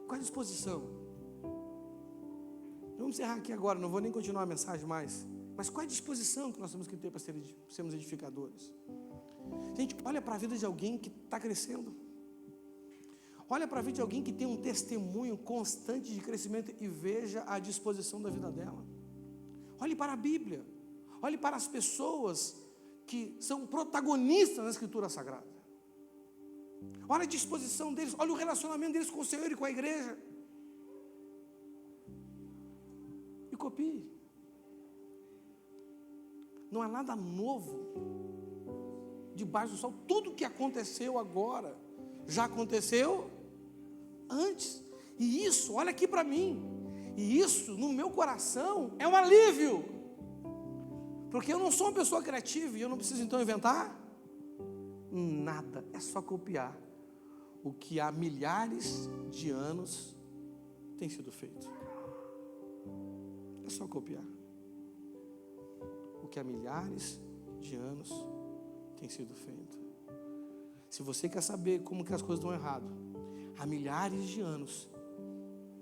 Qual a disposição? Vamos encerrar aqui agora, não vou nem continuar a mensagem mais. Mas qual é a disposição que nós temos que ter para sermos edificadores? Gente, olha para a vida de alguém que está crescendo. Olha para a vida de alguém que tem um testemunho constante de crescimento e veja a disposição da vida dela. Olhe para a Bíblia. Olhe para as pessoas que são protagonistas na Escritura Sagrada. Olha a disposição deles, olha o relacionamento deles com o Senhor e com a igreja. E copie. Não há nada novo debaixo do sol. Tudo que aconteceu agora já aconteceu antes. E isso, olha aqui para mim, e isso no meu coração é um alívio, porque eu não sou uma pessoa criativa e eu não preciso então inventar nada, é só copiar o que há milhares de anos tem sido feito. É só copiar o que há milhares de anos tem sido feito. Se você quer saber como que as coisas estão errado, há milhares de anos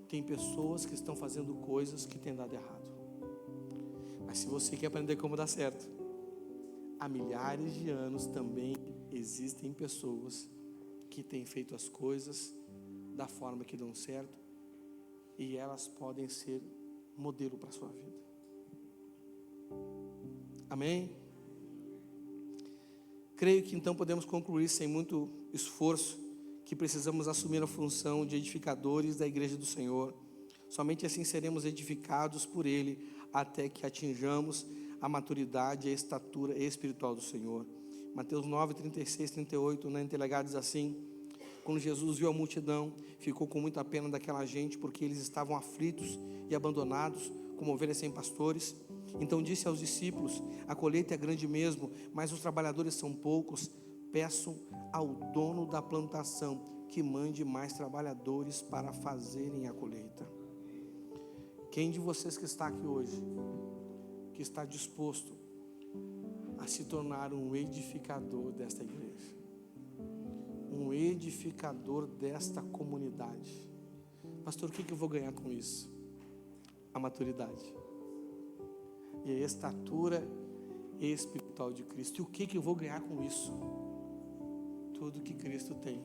tem pessoas que estão fazendo coisas que têm dado errado. Mas se você quer aprender como dar certo, há milhares de anos também existem pessoas que têm feito as coisas da forma que dão certo, e elas podem ser modelo para a sua vida. Amém? Creio que então podemos concluir sem muito esforço que precisamos assumir a função de edificadores da igreja do Senhor. Somente assim seremos edificados por Ele até que atinjamos a maturidade e a estatura espiritual do Senhor. Mateus 9, 36, 38, na NTLH diz assim: quando Jesus viu a multidão, ficou com muita pena daquela gente, porque eles estavam aflitos e abandonados, como ovelhas sem pastores. Então disse aos discípulos: a colheita é grande mesmo, mas os trabalhadores são poucos. Peçam ao dono da plantação que mande mais trabalhadores para fazerem a colheita. Quem de vocês que está aqui hoje, que está disposto a se tornar um edificador desta igreja, um edificador desta comunidade? Pastor, o que eu vou ganhar com isso? A maturidade e a estatura espiritual de Cristo. E o que eu vou ganhar com isso? Tudo que Cristo tem,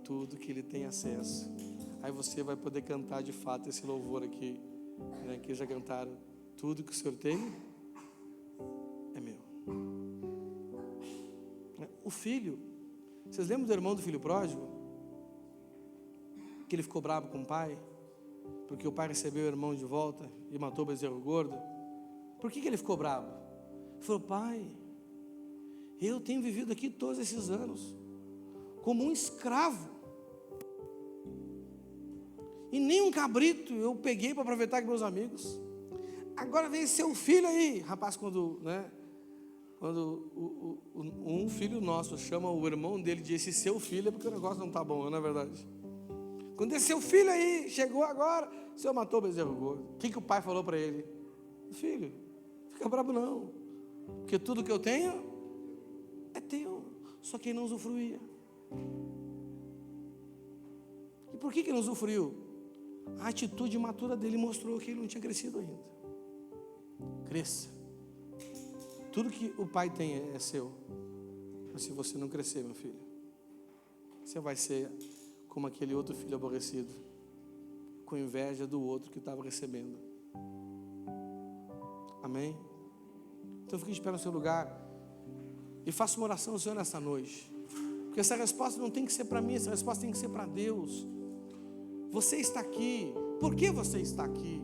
tudo que Ele tem acesso. Aí você vai poder cantar de fato esse louvor aqui, né, que já cantaram: tudo que o Senhor tem é meu. O filho, vocês lembram do irmão do filho pródigo? Que ele ficou bravo com o pai, porque o pai recebeu o irmão de volta e matou o bezerro gordo. Por que ele ficou bravo? Ele falou: pai, eu tenho vivido aqui todos esses anos como um escravo, e nem um cabrito eu peguei para aproveitar com meus amigos. Agora vem seu filho aí. Rapaz, quando um filho nosso chama o irmão dele de esse seu filho, é porque o negócio não está bom, não é verdade? Quando esse seu filho aí chegou agora, o senhor matou o bezerro gordo. O que o pai falou para ele? Filho, fica bravo não, porque tudo que eu tenho é teu, só que ele não usufruía. E por que não usufruiu? A atitude matura dele mostrou que ele não tinha crescido ainda. Cresça. Tudo que o pai tem é seu. Mas se você não crescer, meu filho, você vai ser como aquele outro filho aborrecido, com inveja do outro que estava recebendo. Amém? Então fique de pé no seu lugar e faça uma oração ao Senhor nessa noite, porque essa resposta não tem que ser para mim, essa resposta tem que ser para Deus. Você está aqui, por que você está aqui?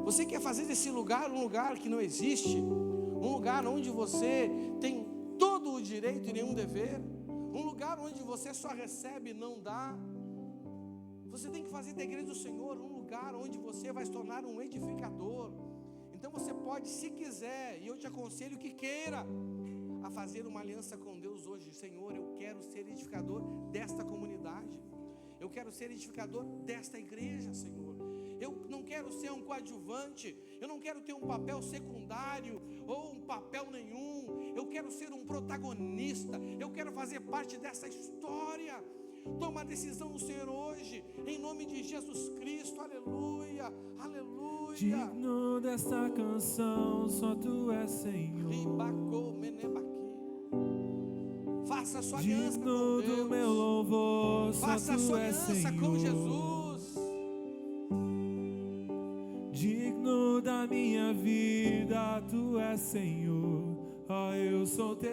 Você quer fazer desse lugar um lugar que não existe, um lugar onde você tem todo o direito e nenhum dever, um lugar onde você só recebe e não dá. Você tem que fazer da igreja do Senhor um lugar onde você vai se tornar um edificador. Então você pode, se quiser, e eu te aconselho que queira, a fazer uma aliança com Deus hoje. Senhor, eu quero ser edificador desta comunidade, eu quero ser edificador desta igreja, Senhor. Eu não quero ser um coadjuvante, eu não quero ter um papel secundário ou um papel nenhum. Eu quero ser um protagonista, eu quero fazer parte dessa história. Toma a decisão do Senhor hoje, em nome de Jesus Cristo. Aleluia, aleluia. Digno dessa canção, só Tu és Senhor. Faça Faça a sua aliança com Digno do meu Deus. louvor, só Faça a sua tu és aliança com Senhor. Jesus. Digno da minha vida, tu és Senhor. Ó, eu sou teu.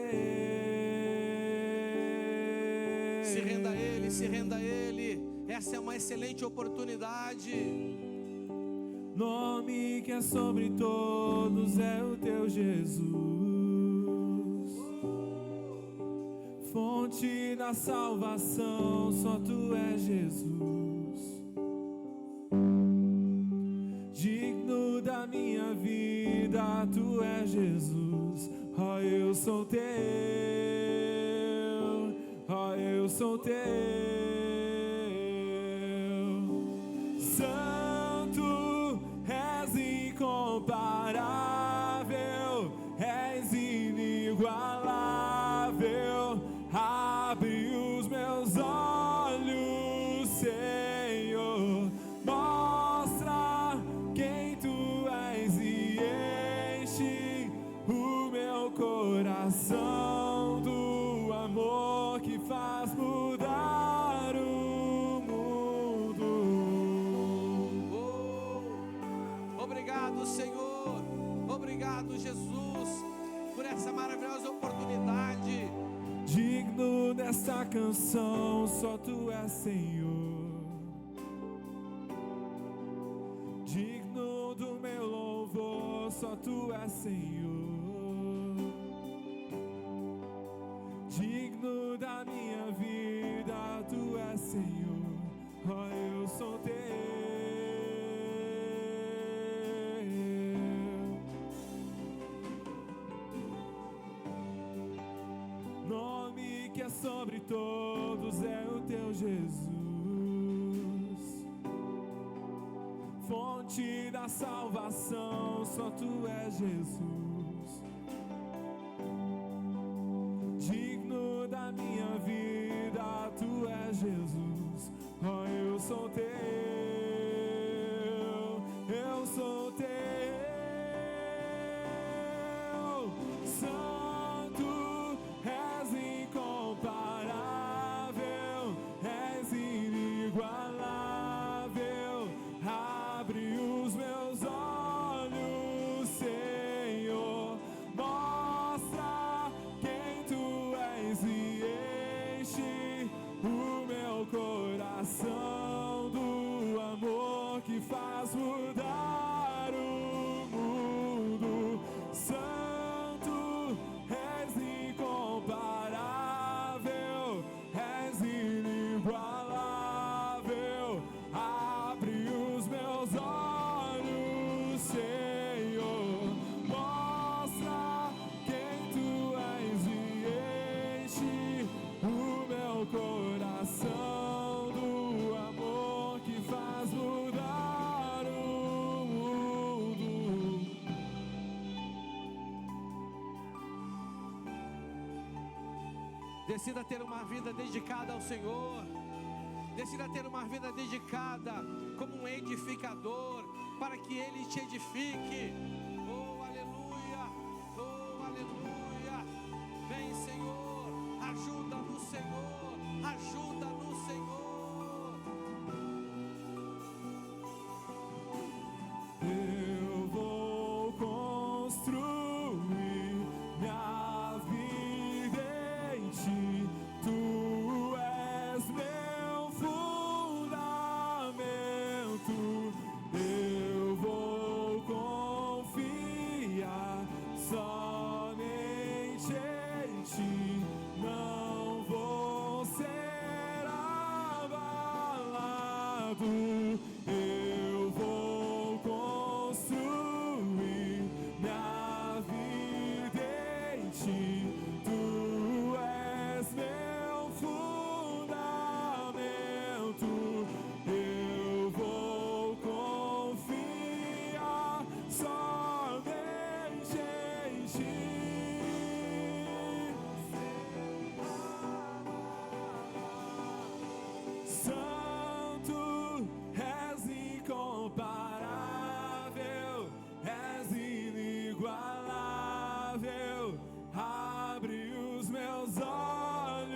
Se renda a Ele, se renda a Ele. Essa é uma excelente oportunidade. Nome que é sobre todos é o teu Jesus. Fonte da salvação, só tu és Jesus. Digno da minha vida, tu és Jesus. Ó, eu sou teu. Ó, eu sou teu. Santo, és incomparável, és inigualável. Abre os meus olhos, Senhor. Mostra quem tu és e enche o meu coração do amor que faz mudar o mundo. Obrigado, Senhor. Obrigado, Jesus, por essa maravilhosa oportunidade. Digno dessa canção, só tu és Senhor. Digno do meu louvor, só tu és Senhor. Digno da minha vida, tu és Senhor. Ó, eu sou teu. Nome que é sobre todos é o teu Jesus. Fonte da salvação, só tu és Jesus. Digno da minha vida, tu és Jesus. Ó, eu sou teu. Eu sou teu. Santo, és incomparável, és inigualável. Abre os meus olhos, Senhor. Mostra quem tu és e enche o meu coração do amor que faz mudar o mundo. Santo, és incomparável, és inigualável. Abre os meus olhos, Senhor. Mostra quem tu és e enche o meu coração do amor que faz mudar o mundo. Decida ter uma vida dedicada ao Senhor. Decida ter uma vida dedicada como um edificador, para que Ele te edifique. Oh, aleluia! Oh, aleluia! Vem, Senhor, ajuda no Senhor, ajuda no Senhor. Eu vou construir minha vida em ti. Tu és meu fundamento. Eu vou confiar somente em ti. Não vou ser abalado. Eu vou construir minha vida em ti. Tu és meu fundamento. Eu vou confiar somente em ti. Santo, és incomparável, és inigualável. Abre os meus olhos,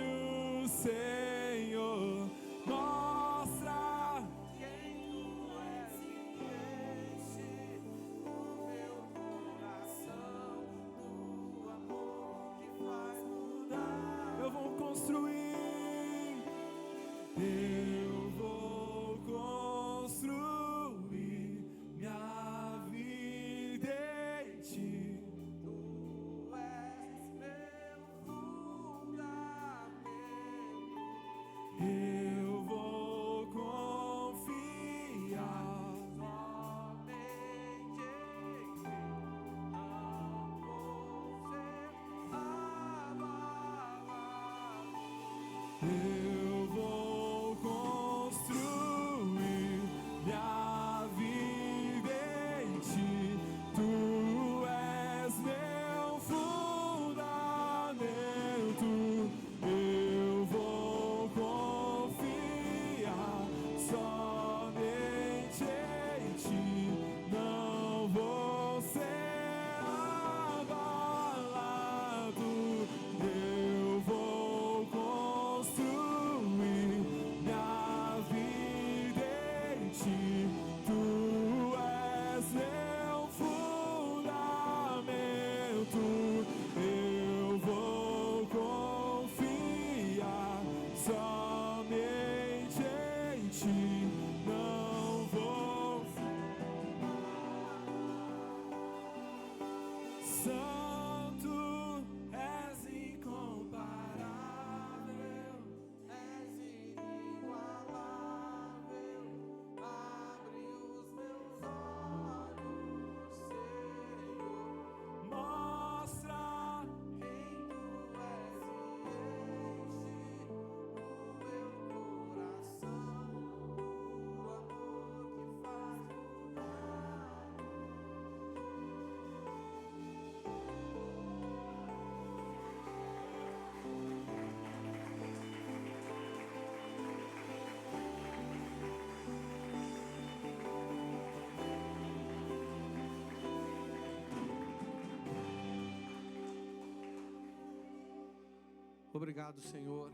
Obrigado, Senhor.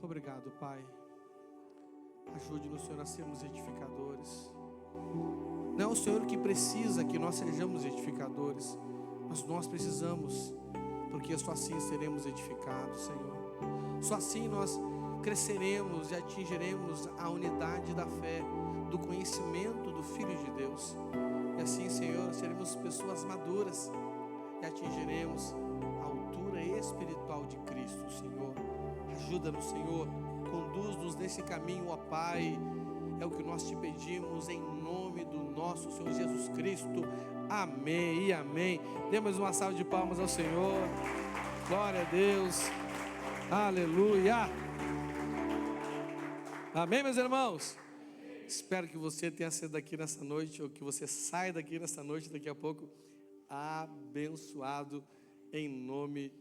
Obrigado, Pai. Ajude-nos, Senhor, a sermos edificadores. Não é o Senhor que precisa que nós sejamos edificadores, mas nós precisamos, porque só assim seremos edificados, Senhor. Só assim nós cresceremos e atingiremos a unidade da fé, do conhecimento do Filho de Deus. E assim, Senhor, seremos pessoas maduras e atingiremos a altura espiritual de Cristo, Senhor. Ajuda-nos, Senhor, conduz-nos nesse caminho, ó Pai. É o que nós te pedimos em nome do nosso Senhor Jesus Cristo. Amém e amém. Demos uma salva de palmas ao Senhor. Glória a Deus. Aleluia. Amém, meus irmãos? Espero que você tenha saído daqui nessa noite, ou que você saia daqui nessa noite, daqui a pouco, abençoado em nome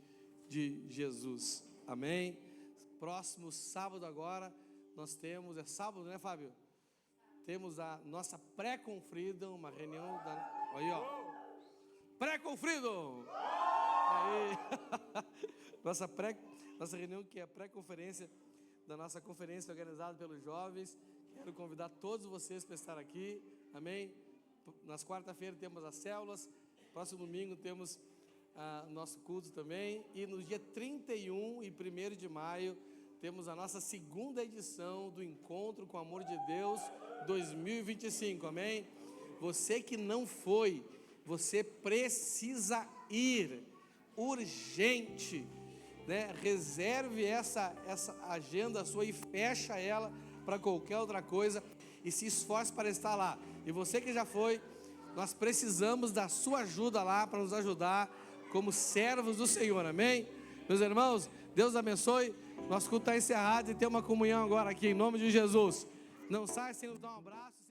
de Jesus. Amém? Próximo sábado agora, nós temos, é sábado, né, Fábio? Temos a nossa pré-confreedom, uma reunião da... Aí, ó. Pré-confreedom! Aí. Nossa reunião que é a pré-conferência da nossa conferência organizada pelos jovens. Quero convidar todos vocês para estar aqui. Amém? Nas quarta-feiras temos as células. Próximo domingo temos nosso culto também. E no dia 31 e 1º de maio temos a nossa segunda edição do Encontro com o Amor de Deus 2025, amém? Você que não foi, você precisa ir, urgente, né? Reserve essa agenda sua e fecha ela para qualquer outra coisa e se esforce para estar lá. E você que já foi, nós precisamos da sua ajuda lá para nos ajudar como servos do Senhor, amém? Meus irmãos, Deus abençoe. Nosso culto está encerrado e tem uma comunhão agora aqui, em nome de Jesus. Não sai sem nos dar um abraço.